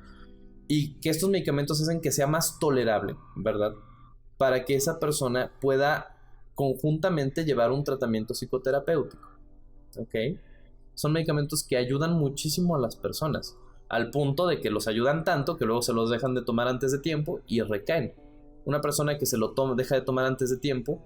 y que estos medicamentos hacen que sea más tolerable, ¿verdad? Para que esa persona pueda conjuntamente llevar un tratamiento psicoterapéutico, ¿ok? Son medicamentos que ayudan muchísimo a las personas, al punto de que los ayudan tanto que luego se los dejan de tomar antes de tiempo y recaen. Una persona que se lo deja de tomar antes de tiempo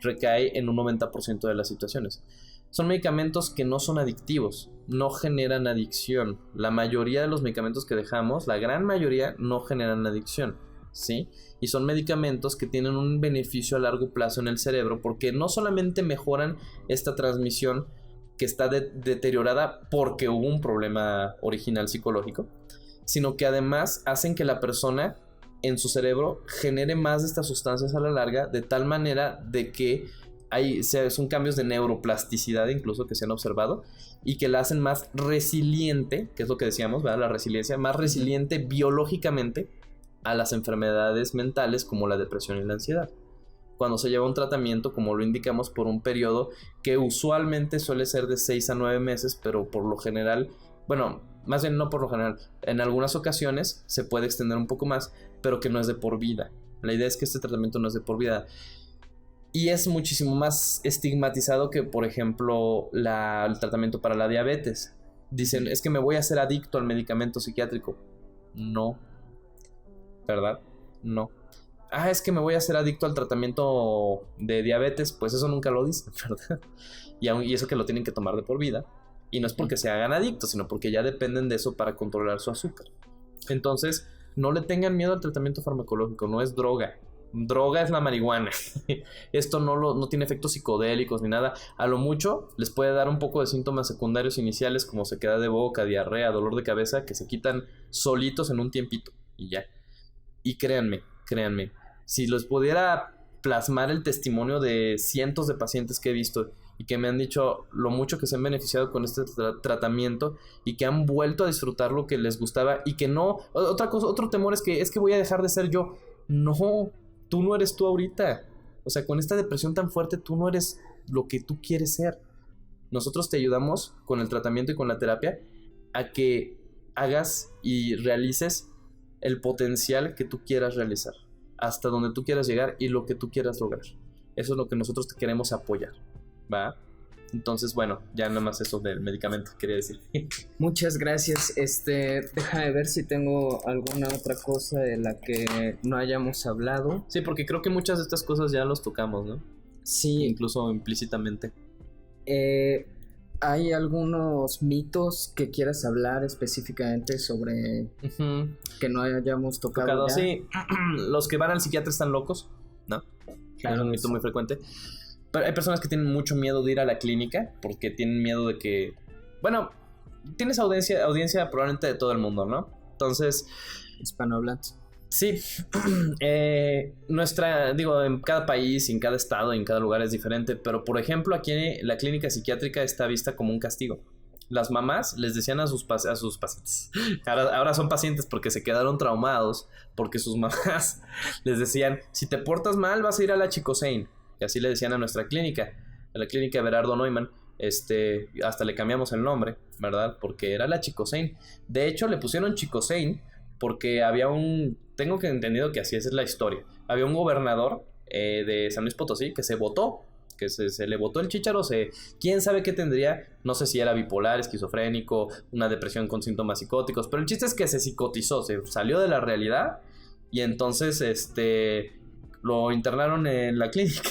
recae en un 90% de las situaciones. Son medicamentos que no son adictivos, no generan adicción. La mayoría de los medicamentos que dejamos, la gran mayoría, no generan adicción, ¿sí? Y son medicamentos que tienen un beneficio a largo plazo en el cerebro porque no solamente mejoran esta transmisión que está deteriorada porque hubo un problema original psicológico, sino que además hacen que la persona en su cerebro genere más de estas sustancias a la larga, de tal manera de que son cambios de neuroplasticidad incluso que se han observado y que la hacen más resiliente, que es lo que decíamos, ¿verdad? La resiliencia, más resiliente biológicamente a las enfermedades mentales como la depresión y la ansiedad. Cuando se lleva un tratamiento, como lo indicamos, por un periodo que usualmente suele ser de 6 a 9 meses, pero por lo general, bueno, más bien no por lo general, en algunas ocasiones se puede extender un poco más, pero que no es de por vida. La idea es que este tratamiento no es de por vida. Y es muchísimo más estigmatizado que, por ejemplo, el tratamiento para la diabetes. Dicen, es que me voy a hacer adicto al medicamento psiquiátrico. No. ¿Verdad? No. Es que me voy a hacer adicto al tratamiento de diabetes. Pues eso nunca lo dicen, ¿verdad? Y eso que lo tienen que tomar de por vida. Y no es porque se hagan adictos, sino porque ya dependen de eso para controlar su azúcar. Entonces, no le tengan miedo al tratamiento farmacológico. No es droga. Droga es la marihuana. Esto no tiene efectos psicodélicos ni nada. A lo mucho les puede dar un poco de síntomas secundarios iniciales como sequedad de boca, diarrea, dolor de cabeza, que se quitan solitos en un tiempito y ya. Y créanme, si les pudiera plasmar el testimonio de cientos de pacientes que he visto y que me han dicho lo mucho que se han beneficiado con este tratamiento y que han vuelto a disfrutar lo que les gustaba y que no... Otro temor es que voy a dejar de ser yo. No, tú no eres tú ahorita. O sea, con esta depresión tan fuerte, tú no eres lo que tú quieres ser. Nosotros te ayudamos con el tratamiento y con la terapia a que hagas y realices el potencial que tú quieras realizar, hasta donde tú quieras llegar y lo que tú quieras lograr. Eso es lo que nosotros te queremos apoyar, ¿va? Entonces, bueno, ya nada más eso del medicamento quería decir. Muchas gracias. Déjame ver si tengo alguna otra cosa de la que no hayamos hablado. Sí, porque creo que muchas de estas cosas ya los tocamos, ¿no? Sí. Incluso implícitamente. ¿Hay algunos mitos que quieras hablar específicamente sobre que no hayamos tocado ya? Sí, los que van al psiquiatra están locos, ¿no? Claro, es un mito muy frecuente. Pero hay personas que tienen mucho miedo de ir a la clínica porque tienen miedo de que... Bueno, tienes audiencia probablemente de todo el mundo, ¿no? Entonces... Hispanohablantes. Sí, en cada país, en cada estado, en cada lugar es diferente, pero por ejemplo aquí la clínica psiquiátrica está vista como un castigo. Las mamás les decían a sus pacientes, ahora son pacientes porque se quedaron traumados, porque sus mamás les decían, si te portas mal vas a ir a la Chicosein, y así le decían a nuestra clínica, a la clínica Berardo Neumann. Hasta le cambiamos el nombre, ¿verdad? Porque era la Chicosein. De hecho le pusieron Chicosein porque tengo que entendido que así es la historia. Había un gobernador de San Luis Potosí que se votó, que se le botó el chícharo, quién sabe qué tendría, no sé si era bipolar, esquizofrénico, una depresión con síntomas psicóticos, pero el chiste es que se psicotizó, se salió de la realidad y entonces lo internaron en la clínica.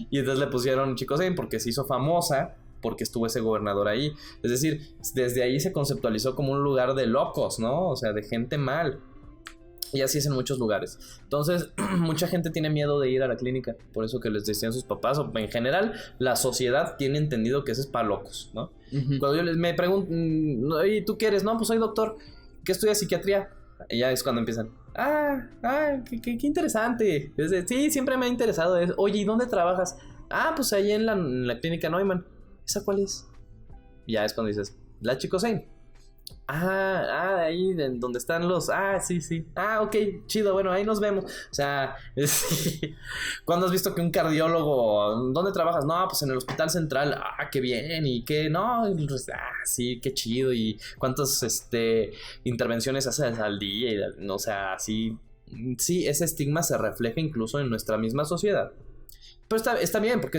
Y entonces le pusieron Chicosein porque se hizo famosa, porque estuvo ese gobernador ahí. Es decir, desde ahí se conceptualizó como un lugar de locos, ¿no? O sea, de gente mal. Y así es en muchos lugares. Entonces, mucha gente tiene miedo de ir a la clínica. Por eso que les decían sus papás, o en general, la sociedad tiene entendido que eso es para locos, ¿no? Uh-huh. Cuando me pregunto, ¿y tú qué eres? No, pues soy doctor. ¿Qué estudias psiquiatría? Y ya es cuando empiezan. Qué interesante. Sí, siempre me ha interesado eso. Oye, ¿y dónde trabajas? Pues ahí en la clínica Neumann. ¿Esa cuál es? Y ya es cuando dices, la Chicosein. Ahí donde están los... sí. Ok, chido, bueno, ahí nos vemos. O sea, ¿cuándo has visto que un cardiólogo... ¿Dónde trabajas? No, pues en el Hospital Central. Qué bien. ¿Y qué? No, sí, qué chido. ¿Y cuántas intervenciones haces al día? O sea, sí, ese estigma se refleja incluso en nuestra misma sociedad. Pero está bien, porque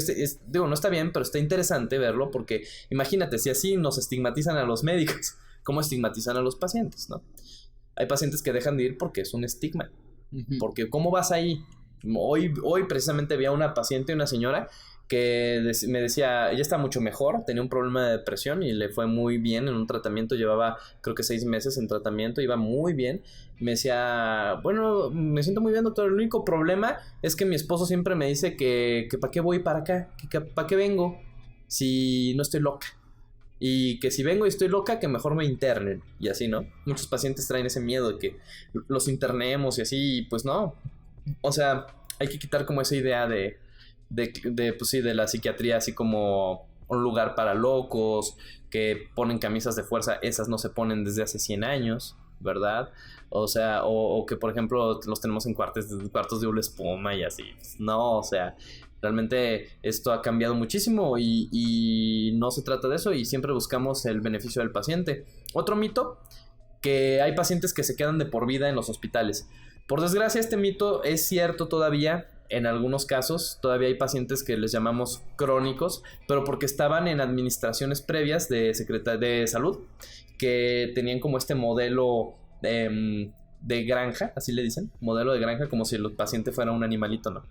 no está bien, pero está interesante verlo, porque imagínate, si así nos estigmatizan a los médicos, ¿cómo estigmatizan a los pacientes, no? Hay pacientes que dejan de ir porque es un estigma. Uh-huh. Porque ¿cómo vas ahí? Hoy precisamente vi a una paciente, una señora, que me decía, ella está mucho mejor, tenía un problema de depresión y le fue muy bien en un tratamiento, llevaba creo que 6 meses en tratamiento, iba muy bien. Me decía, bueno, me siento muy bien, doctor, el único problema es que mi esposo siempre me dice que ¿para qué voy para acá? Que ¿para qué vengo si no estoy loca? Y que si vengo y estoy loca, que mejor me internen. Y así, ¿no? Muchos pacientes traen ese miedo de que los internemos y así, y pues no. O sea, hay que quitar como esa idea de la psiquiatría así como un lugar para locos, que ponen camisas de fuerza, esas no se ponen desde hace 100 años, ¿verdad? O sea, o que por ejemplo los tenemos en cuartos de una espuma y así. No, o sea, realmente esto ha cambiado muchísimo y no se trata de eso y siempre buscamos el beneficio del paciente. Otro mito, que hay pacientes que se quedan de por vida en los hospitales. Por desgracia, este mito es cierto todavía. En algunos casos todavía hay pacientes que les llamamos crónicos, pero porque estaban en administraciones previas de salud, que tenían como este modelo de granja, así le dicen, modelo de granja, como si el paciente fuera un animalito, ¿no?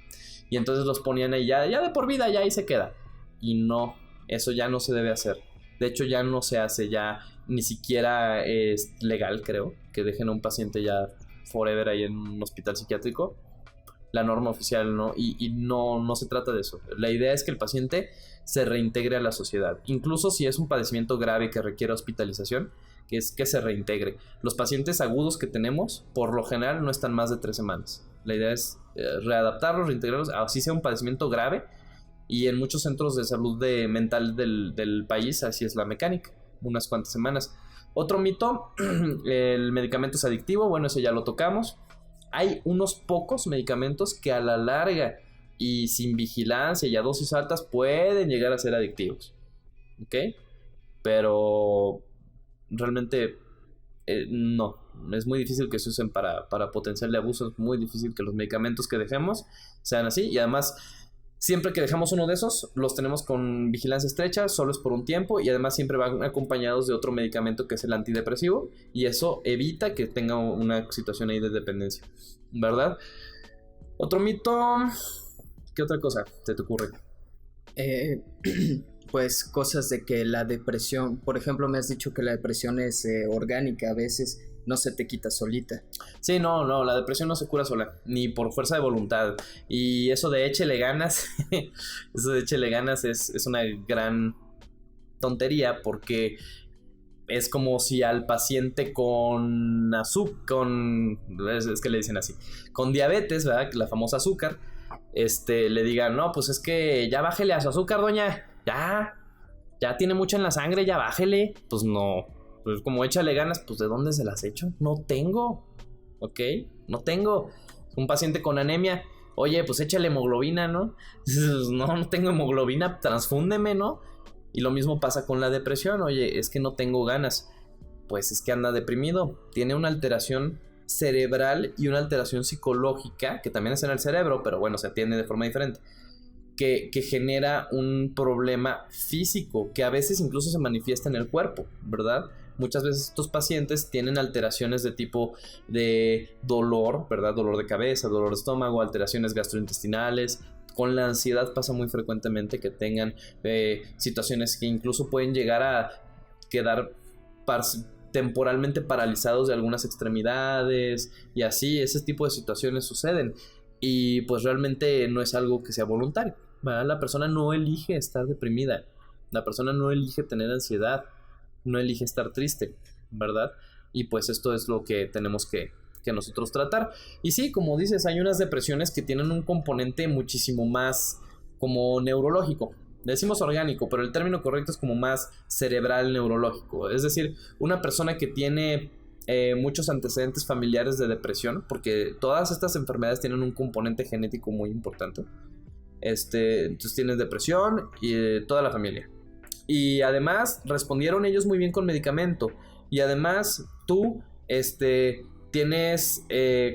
Y entonces los ponían ahí ya de por vida, ya ahí se queda. Y no, eso ya no se debe hacer. De hecho ya no se hace, ya ni siquiera es legal, creo, que dejen a un paciente ya forever ahí en un hospital psiquiátrico. La norma oficial, ¿no? Y no se trata de eso. La idea es que el paciente se reintegre a la sociedad. Incluso si es un padecimiento grave que requiera hospitalización, que es que se reintegre. Los pacientes agudos que tenemos, por lo general, no están más de 3 semanas. La idea es readaptarlos, reintegrarlos, así sea un padecimiento grave. Y en muchos centros de salud mental del país, así es la mecánica. Unas cuantas semanas. Otro mito, el medicamento es adictivo. Bueno, ese ya lo tocamos. Hay unos pocos medicamentos que a la larga y sin vigilancia y a dosis altas pueden llegar a ser adictivos. ¿Ok? Pero realmente no. Es muy difícil que se usen para potenciarle abuso. Es muy difícil que los medicamentos que dejemos sean así. Y además, siempre que dejamos uno de esos, los tenemos con vigilancia estrecha, solo es por un tiempo y además siempre van acompañados de otro medicamento que es el antidepresivo y eso evita que tenga una situación ahí de dependencia, ¿verdad? Otro mito, ¿qué otra cosa se te ocurre? Pues cosas de que la depresión, por ejemplo, me has dicho que la depresión es orgánica a veces. no se te quita solita. Sí, no, la depresión no se cura sola, ni por fuerza de voluntad. Y eso de échele ganas, es una gran tontería, porque es como si al paciente con azúcar, es que le dicen así, con diabetes, ¿verdad? La famosa azúcar, le digan, no, pues es que ya bájele a su azúcar, doña, ya tiene mucho en la sangre, ya bájele. Pues no, pues como échale ganas, pues ¿de dónde se las echo? No tengo, ¿ok? No tengo. Un paciente con anemia, oye, pues échale hemoglobina, ¿no? No tengo hemoglobina, transfúndeme, ¿no? Y lo mismo pasa con la depresión, oye, es que no tengo ganas. Pues es que anda deprimido, tiene una alteración cerebral y una alteración psicológica, que también es en el cerebro, pero bueno, se atiende de forma diferente, que genera un problema físico, que a veces incluso se manifiesta en el cuerpo, ¿verdad? Muchas veces estos pacientes tienen alteraciones de tipo de dolor, ¿verdad? Dolor de cabeza, dolor de estómago, alteraciones gastrointestinales. Con la ansiedad pasa muy frecuentemente que tengan situaciones que incluso pueden llegar a quedar temporalmente paralizados de algunas extremidades, y así, ese tipo de situaciones suceden. Y pues realmente no es algo que sea voluntario, ¿verdad? La persona no elige estar deprimida, la persona no elige tener ansiedad, no elige estar triste, ¿verdad? Y pues esto es lo que tenemos que nosotros tratar. Y sí, como dices, hay unas depresiones que tienen un componente muchísimo más como neurológico. Decimos orgánico, pero el término correcto es como más cerebral neurológico. Es decir, una persona que tiene muchos antecedentes familiares de depresión, porque todas estas enfermedades tienen un componente genético muy importante. Entonces tienes depresión y toda la familia. Y además respondieron ellos muy bien con medicamento. Y además tú tienes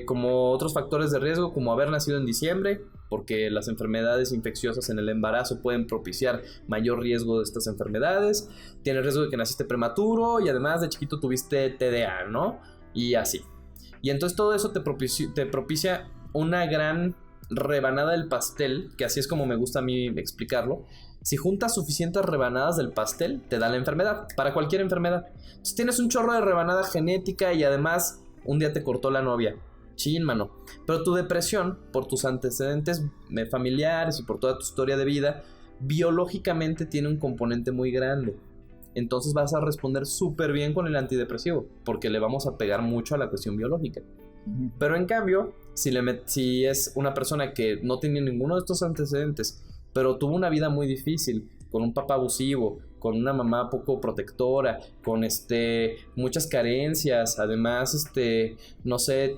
como otros factores de riesgo, como haber nacido en diciembre, porque las enfermedades infecciosas en el embarazo pueden propiciar mayor riesgo de estas enfermedades. Tienes riesgo de que naciste prematuro y además de chiquito tuviste TDA, ¿no? Y así. Y entonces todo eso te propicia una gran rebanada del pastel, que así es como me gusta a mí explicarlo. Si juntas suficientes rebanadas del pastel, te da la enfermedad, para cualquier enfermedad. Entonces tienes un chorro de rebanada genética y además un día te cortó la novia. Chin, mano. Pero tu depresión, por tus antecedentes familiares y por toda tu historia de vida, biológicamente tiene un componente muy grande. Entonces vas a responder súper bien con el antidepresivo, porque le vamos a pegar mucho a la cuestión biológica. Pero en cambio, si es una persona que no tiene ninguno de estos antecedentes, pero tuvo una vida muy difícil, con un papá abusivo, con una mamá poco protectora, con muchas carencias, además no sé,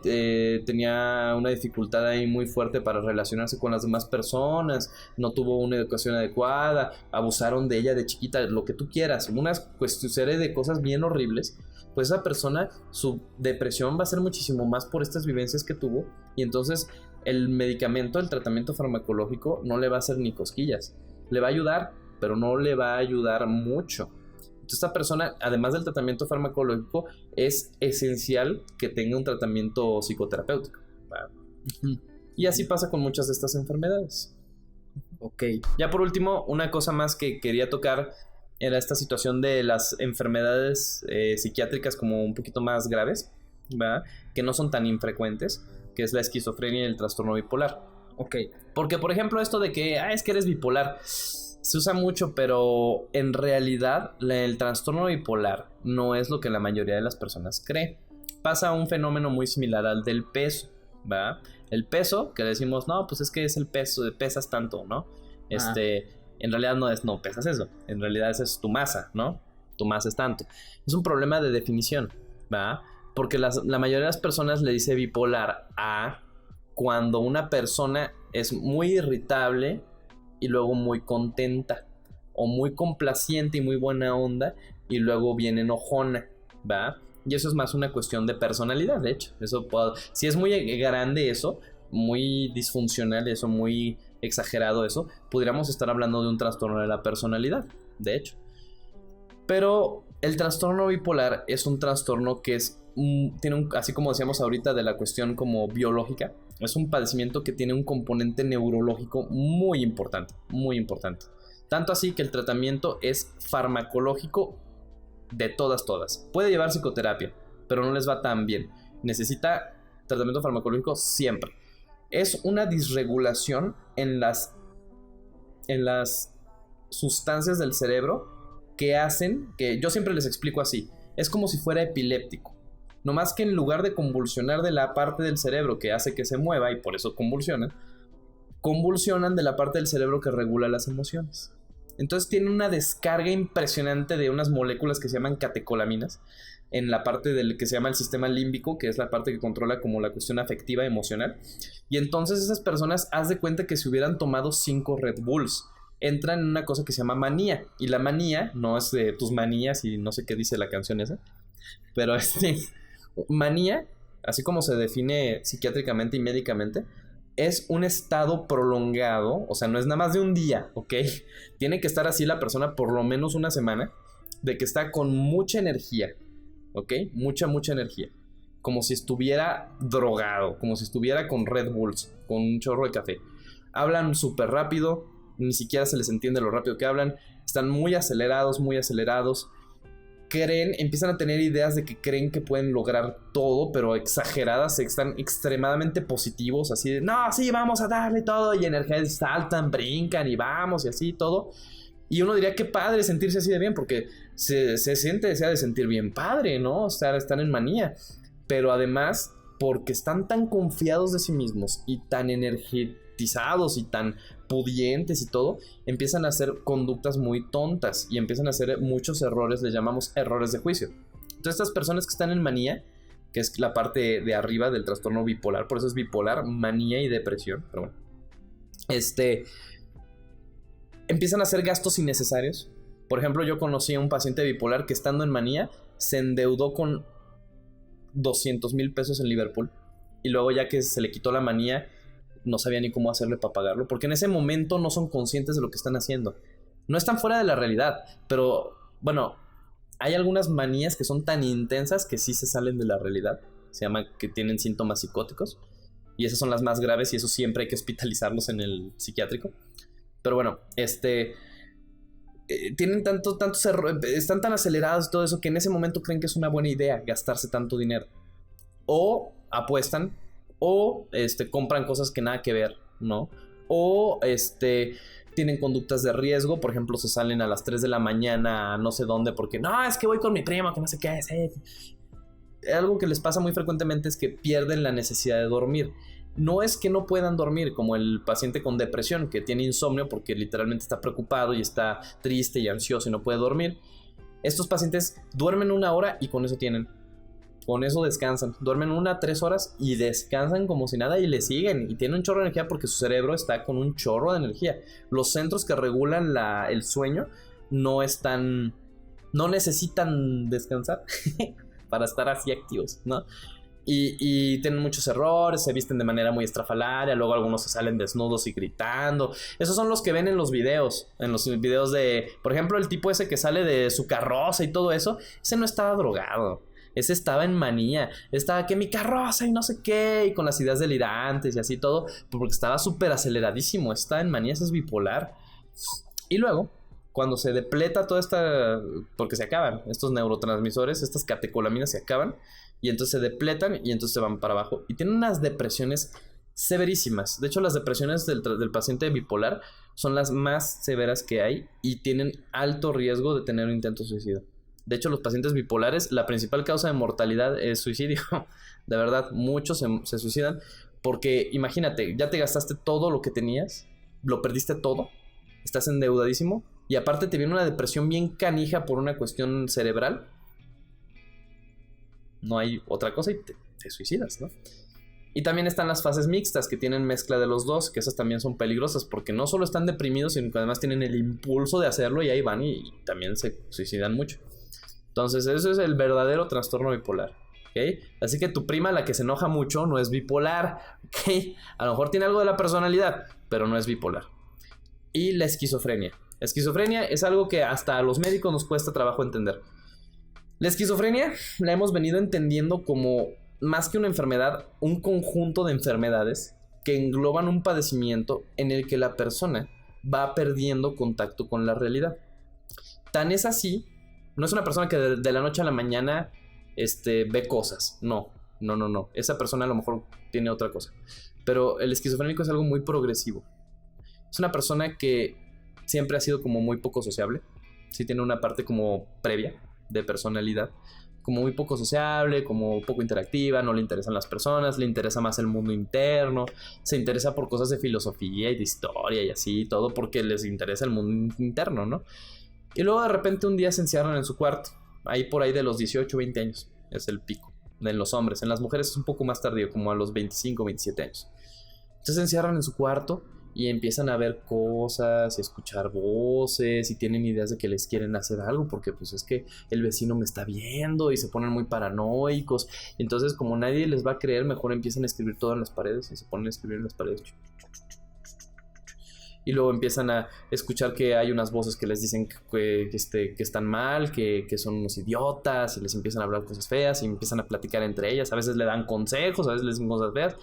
tenía una dificultad ahí muy fuerte para relacionarse con las demás personas, no tuvo una educación adecuada, abusaron de ella de chiquita, lo que tú quieras, una serie de cosas bien horribles. Pues esa persona, su depresión va a ser muchísimo más por estas vivencias que tuvo, y entonces el medicamento, el tratamiento farmacológico no le va a hacer ni cosquillas. Le va a ayudar, pero no le va a ayudar mucho. Entonces esta persona, además del tratamiento farmacológico, es esencial que tenga un tratamiento psicoterapéutico. Y así pasa con muchas de estas enfermedades. Ok. Ya por último, una cosa más que quería tocar era esta situación de las enfermedades psiquiátricas como un poquito más graves, ¿verdad? Que no son tan infrecuentes, que es la esquizofrenia y el trastorno bipolar. Ok. Porque, por ejemplo, esto de que es que eres bipolar se usa mucho, pero en realidad el trastorno bipolar no es lo que la mayoría de las personas cree. Pasa un fenómeno muy similar al del peso, ¿verdad? El peso, que decimos, no, pues es que es el peso, pesas tanto, ¿no? En realidad no pesas eso, en realidad esa es tu masa, ¿no? Tu masa es tanto. Es un problema de definición, ¿verdad? Porque la mayoría de las personas le dice bipolar a cuando una persona es muy irritable y luego muy contenta, o muy complaciente y muy buena onda y luego bien enojona, ¿va? Y eso es más una cuestión de personalidad, de hecho. Si es muy grande eso, muy disfuncional eso, muy exagerado eso, pudiéramos estar hablando de un trastorno de la personalidad, de hecho. Pero el trastorno bipolar es un trastorno que así como decíamos ahorita de la cuestión como biológica, es un padecimiento que tiene un componente neurológico muy importante, muy importante. Tanto así que el tratamiento es farmacológico de todas. Puede llevar psicoterapia, pero no les va tan bien. Necesita tratamiento farmacológico siempre. Es una disregulación en las sustancias del cerebro que hacen, que yo siempre les explico así, es como si fuera epiléptico. No más que en lugar de convulsionar de la parte del cerebro que hace que se mueva, y por eso convulsionan de la parte del cerebro que regula las emociones. Entonces tiene una descarga impresionante de unas moléculas que se llaman catecolaminas en la parte del que se llama el sistema límbico, que es la parte que controla como la cuestión afectiva emocional. Y entonces esas personas, haz de cuenta que si hubieran tomado 5 Red Bulls, entran en una cosa que se llama manía. Y la manía no es de tus manías y no sé qué dice la canción esa, pero manía, así como se define psiquiátricamente y médicamente, es un estado prolongado, o sea, no es nada más de un día, ¿ok? Tiene que estar así la persona por lo menos una semana, de que está con mucha energía, ¿ok? Mucha energía. Como si estuviera drogado, como si estuviera con Red Bulls, con un chorro de café. Hablan súper rápido, ni siquiera se les entiende lo rápido que hablan, están muy acelerados, empiezan a tener ideas de que creen que pueden lograr todo, pero exageradas, están extremadamente positivos, así de, no, sí, vamos a darle todo, y energías saltan, brincan y vamos, y así todo. Y uno diría, qué padre sentirse así de bien, porque se desea de sentir bien padre, ¿no? Estar en manía. Pero además, porque están tan confiados de sí mismos y tan energetizados y tan pudientes y todo, empiezan a hacer conductas muy tontas y empiezan a hacer muchos errores, les llamamos errores de juicio. Entonces estas personas que están en manía, que es la parte de arriba del trastorno bipolar, por eso es bipolar, manía y depresión, pero bueno, empiezan a hacer gastos innecesarios. Por ejemplo, yo conocí a un paciente bipolar que estando en manía se endeudó con 200,000 pesos en Liverpool, y luego ya que se le quitó la manía no sabía ni cómo hacerle para pagarlo, porque en ese momento no son conscientes de lo que están haciendo. No están fuera de la realidad, pero bueno, hay algunas manías que son tan intensas que sí se salen de la realidad. Se llama que tienen síntomas psicóticos, y esas son las más graves, y eso siempre hay que hospitalizarlos en el psiquiátrico. Pero bueno, tienen tantos errores, están tan acelerados y todo eso, que en ese momento creen que es una buena idea gastarse tanto dinero. O apuestan, o compran cosas que nada que ver, ¿no? O tienen conductas de riesgo, por ejemplo, se salen a las 3 de la mañana a no sé dónde porque no, es que voy con mi primo, que no sé qué es. Algo que les pasa muy frecuentemente es que pierden la necesidad de dormir. No es que no puedan dormir, como el paciente con depresión que tiene insomnio porque literalmente está preocupado y está triste y ansioso y no puede dormir. Estos pacientes duermen 1 hora y con eso descansan. Duermen 1-3 horas y descansan como si nada y le siguen. Y tienen un chorro de energía porque su cerebro está con un chorro de energía. Los centros que regulan el sueño no necesitan descansar para estar así activos, ¿no? Y tienen muchos errores, se visten de manera muy estrafalaria, luego algunos se salen desnudos y gritando. Esos son los que ven en los videos de, por ejemplo, el tipo ese que sale de su carroza y todo eso, ese no estaba drogado. Ese estaba en manía, estaba que mi carroza y no sé qué, y con las ideas delirantes y así todo, porque estaba súper aceleradísimo, estaba en manía, ese es bipolar. Y luego, cuando se depleta toda esta, porque se acaban estos neurotransmisores, estas catecolaminas se acaban, y entonces se depletan y entonces se van para abajo. Y tienen unas depresiones severísimas. De hecho, las depresiones del paciente bipolar son las más severas que hay y tienen alto riesgo de tener un intento suicida. De hecho, los pacientes bipolares, la principal causa de mortalidad es suicidio. De verdad, muchos se suicidan porque, imagínate, ya te gastaste todo lo que tenías, lo perdiste todo, estás endeudadísimo y aparte te viene una depresión bien canija por una cuestión cerebral. No hay otra cosa y te suicidas, ¿no? Y también están las fases mixtas que tienen mezcla de los dos, que esas también son peligrosas porque no solo están deprimidos, sino que además tienen el impulso de hacerlo y ahí van y también se suicidan mucho. Entonces, eso es el verdadero trastorno bipolar, ¿ok? Así que tu prima, la que se enoja mucho, no es bipolar, ¿ok? A lo mejor tiene algo de la personalidad, pero no es bipolar. Y la esquizofrenia. La esquizofrenia es algo que hasta a los médicos nos cuesta trabajo entender. La esquizofrenia la hemos venido entendiendo como, más que una enfermedad, un conjunto de enfermedades que engloban un padecimiento en el que la persona va perdiendo contacto con la realidad. Tan es así. No es una persona que de la noche a la mañana ve cosas. No. Esa persona a lo mejor tiene otra cosa. Pero el esquizofrénico es algo muy progresivo. Es una persona que siempre ha sido como muy poco sociable. Sí tiene una parte como previa de personalidad. Como muy poco sociable, como poco interactiva, no le interesan las personas, le interesa más el mundo interno, se interesa por cosas de filosofía y de historia y así, todo porque les interesa el mundo interno, ¿no? Y luego de repente un día se encierran en su cuarto, ahí por ahí de los 18, 20 años, es el pico, en los hombres, en las mujeres es un poco más tardío, como a los 25, 27 años. Entonces se encierran en su cuarto y empiezan a ver cosas y a escuchar voces y tienen ideas de que les quieren hacer algo porque pues es que el vecino me está viendo y se ponen muy paranoicos. Y entonces como nadie les va a creer, mejor empiezan a escribir todo en las paredes y se ponen a escribir en las paredes. Y luego empiezan a escuchar que hay unas voces que les dicen que están mal, que son unos idiotas y les empiezan a hablar cosas feas y empiezan a platicar entre ellas. A veces le dan consejos, a veces les dicen cosas feas.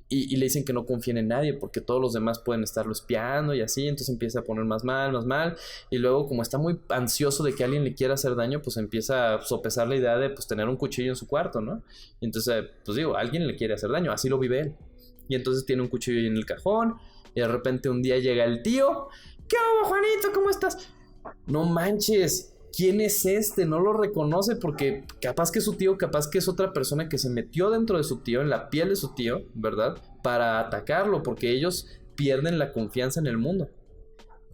Y le dicen que no confíen en nadie porque todos los demás pueden estarlo espiando y así, entonces empieza a poner más mal, y luego como está muy ansioso de que alguien le quiera hacer daño, pues empieza a sopesar la idea de pues tener un cuchillo en su cuarto, ¿no? Y entonces, pues digo, alguien le quiere hacer daño, así lo vive él. Y entonces tiene un cuchillo ahí en el cajón, y de repente un día llega el tío, ¿qué hago, Juanito? ¿Cómo estás? No manches, ¿quién es este? No lo reconoce porque capaz que es su tío, capaz que es otra persona que se metió dentro de su tío, en la piel de su tío, ¿verdad? Para atacarlo, porque ellos pierden la confianza en el mundo,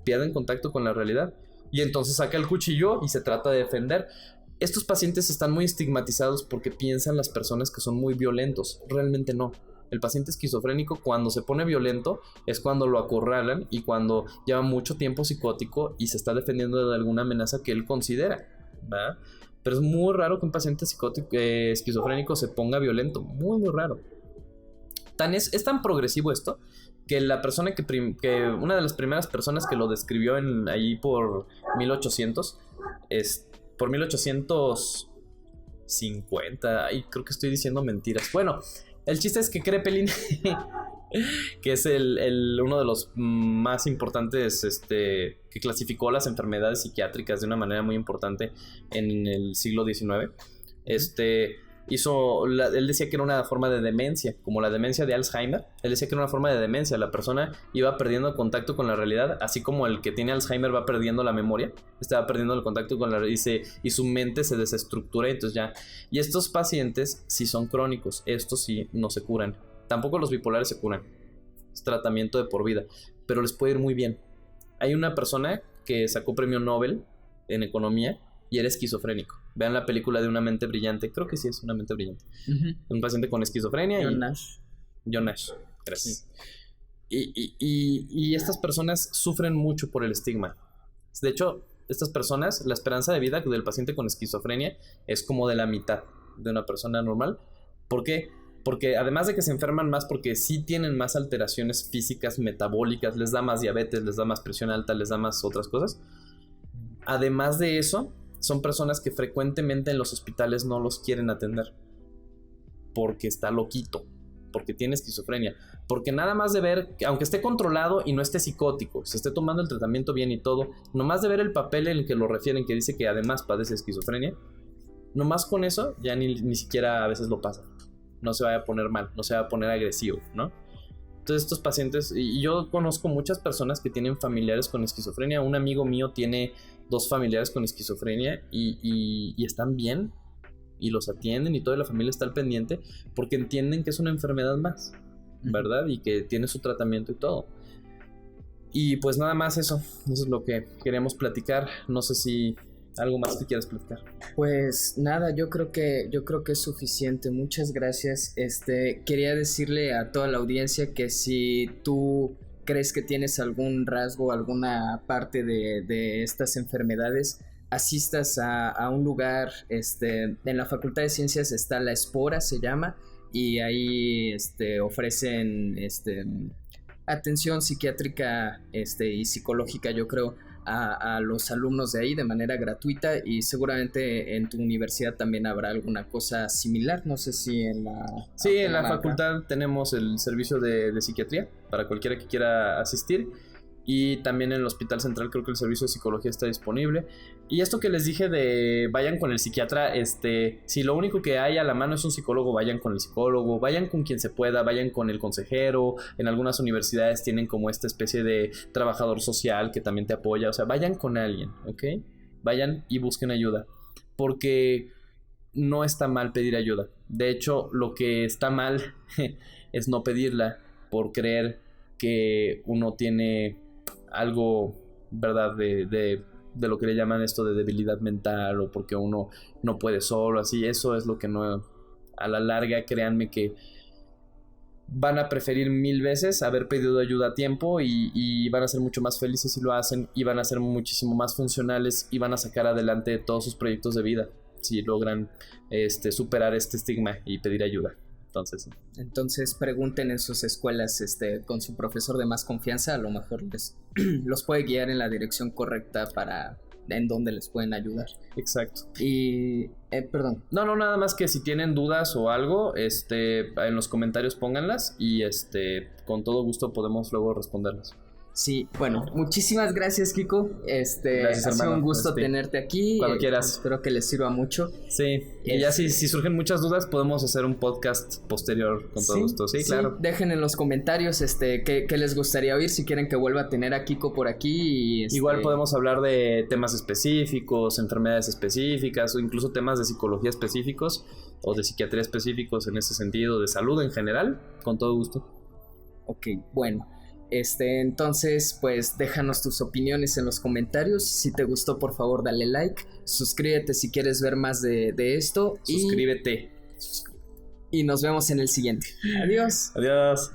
pierden contacto con la realidad. Y entonces saca el cuchillo y se trata de defender. Estos pacientes están muy estigmatizados porque piensan las personas que son muy violentos. Realmente no. El paciente esquizofrénico cuando se pone violento es cuando lo acorralan y cuando lleva mucho tiempo psicótico y se está defendiendo de alguna amenaza que él considera, ¿verdad? Pero es muy raro que un paciente esquizofrénico se ponga violento, muy raro. Es tan progresivo esto que la persona que una de las primeras personas que lo describió ahí por 1800 por 1850, ay, creo que estoy diciendo mentiras. Bueno, el chiste es que Kraepelin, que es uno de los más importantes que clasificó las enfermedades psiquiátricas de una manera muy importante en el siglo XIX, él decía que era una forma de demencia, como la demencia de Alzheimer. Él decía que era una forma de demencia, la persona iba perdiendo contacto con la realidad, así como el que tiene Alzheimer va perdiendo la memoria, estaba perdiendo el contacto con la realidad y su mente se desestructura, entonces ya. Y estos pacientes sí son crónicos, estos sí no se curan, tampoco los bipolares se curan, es tratamiento de por vida, pero les puede ir muy bien. Hay una persona que sacó premio Nobel en economía y era esquizofrénico. Vean la película de Una mente brillante. Creo que sí es Una mente brillante. Un paciente con esquizofrenia. John Nash. Gracias. Y estas personas sufren mucho por el estigma. De hecho, estas personas, la esperanza de vida del paciente con esquizofrenia es como de la mitad de una persona normal. ¿Por qué? Porque además de que se enferman más porque sí tienen más alteraciones físicas, metabólicas, les da más diabetes, les da más presión alta, les da más otras cosas. Además de eso, son personas que frecuentemente en los hospitales no los quieren atender porque está loquito, porque tiene esquizofrenia, porque nada más de ver, aunque esté controlado y no esté psicótico, se esté tomando el tratamiento bien y todo, nomás de ver el papel en el que lo refieren que dice que además padece esquizofrenia, nomás con eso ya ni siquiera a veces lo pasa, no se vaya a poner mal, no se va a poner agresivo, ¿no? Entonces estos pacientes, y yo conozco muchas personas que tienen familiares con esquizofrenia. Un amigo mío tiene 2 familiares con esquizofrenia y están bien y los atienden y toda la familia está al pendiente porque entienden que es una enfermedad más, ¿verdad? Y que tiene su tratamiento y todo. Y pues nada más eso es lo que queremos platicar. No sé si algo más que quieras platicar. Pues nada, yo creo que es suficiente. Muchas gracias. Quería decirle a toda la audiencia que si tú crees que tienes algún rasgo, alguna parte de estas enfermedades, asistas a un lugar, en la Facultad de Ciencias está La Espora, se llama, y ahí ofrecen atención psiquiátrica y psicológica, yo creo, a los alumnos de ahí de manera gratuita, y seguramente en tu universidad también habrá alguna cosa similar. No sé si en la... Sí, en la facultad tenemos el servicio de psiquiatría para cualquiera que quiera asistir, Y también en el Hospital Central creo que el servicio de psicología está disponible. Y esto que les dije de vayan con el psiquiatra, si lo único que hay a la mano es un psicólogo, vayan con el psicólogo, vayan con quien se pueda, vayan con el consejero. En algunas universidades tienen como esta especie de trabajador social que también te apoya. O sea, vayan con alguien, ¿ok? Vayan y busquen ayuda. Porque no está mal pedir ayuda. De hecho, lo que está mal es no pedirla por creer que uno tiene algo, ¿verdad? De lo que le llaman esto de debilidad mental, o porque uno no puede solo, así. Eso es lo que no, a la larga, créanme que van a preferir 1000 veces haber pedido ayuda a tiempo y van a ser mucho más felices si lo hacen, y van a ser muchísimo más funcionales y van a sacar adelante todos sus proyectos de vida si logran superar este estigma y pedir ayuda. Entonces pregunten en sus escuelas con su profesor de más confianza, a lo mejor los puede guiar en la dirección correcta para en donde les pueden ayudar. Exacto. Y perdón. No, nada más que si tienen dudas o algo, en los comentarios pónganlas y con todo gusto podemos luego responderlas. Sí, bueno, muchísimas gracias, Kiko. Gracias, ha sido hermano. un gusto tenerte aquí. Cuando quieras. Espero que les sirva mucho. Sí, y ya si surgen muchas dudas, podemos hacer un podcast posterior con todo gusto. Sí, claro. Dejen en los comentarios qué les gustaría oír, si quieren que vuelva a tener a Kiko por aquí. Igual podemos hablar de temas específicos, enfermedades específicas, o incluso temas de psicología específicos o de psiquiatría específicos en ese sentido, de salud en general, con todo gusto. Ok, bueno. Entonces, pues déjanos tus opiniones en los comentarios. Si te gustó, por favor, dale like. Suscríbete si quieres ver más de esto. Suscríbete. Y nos vemos en el siguiente. Adiós. Adiós.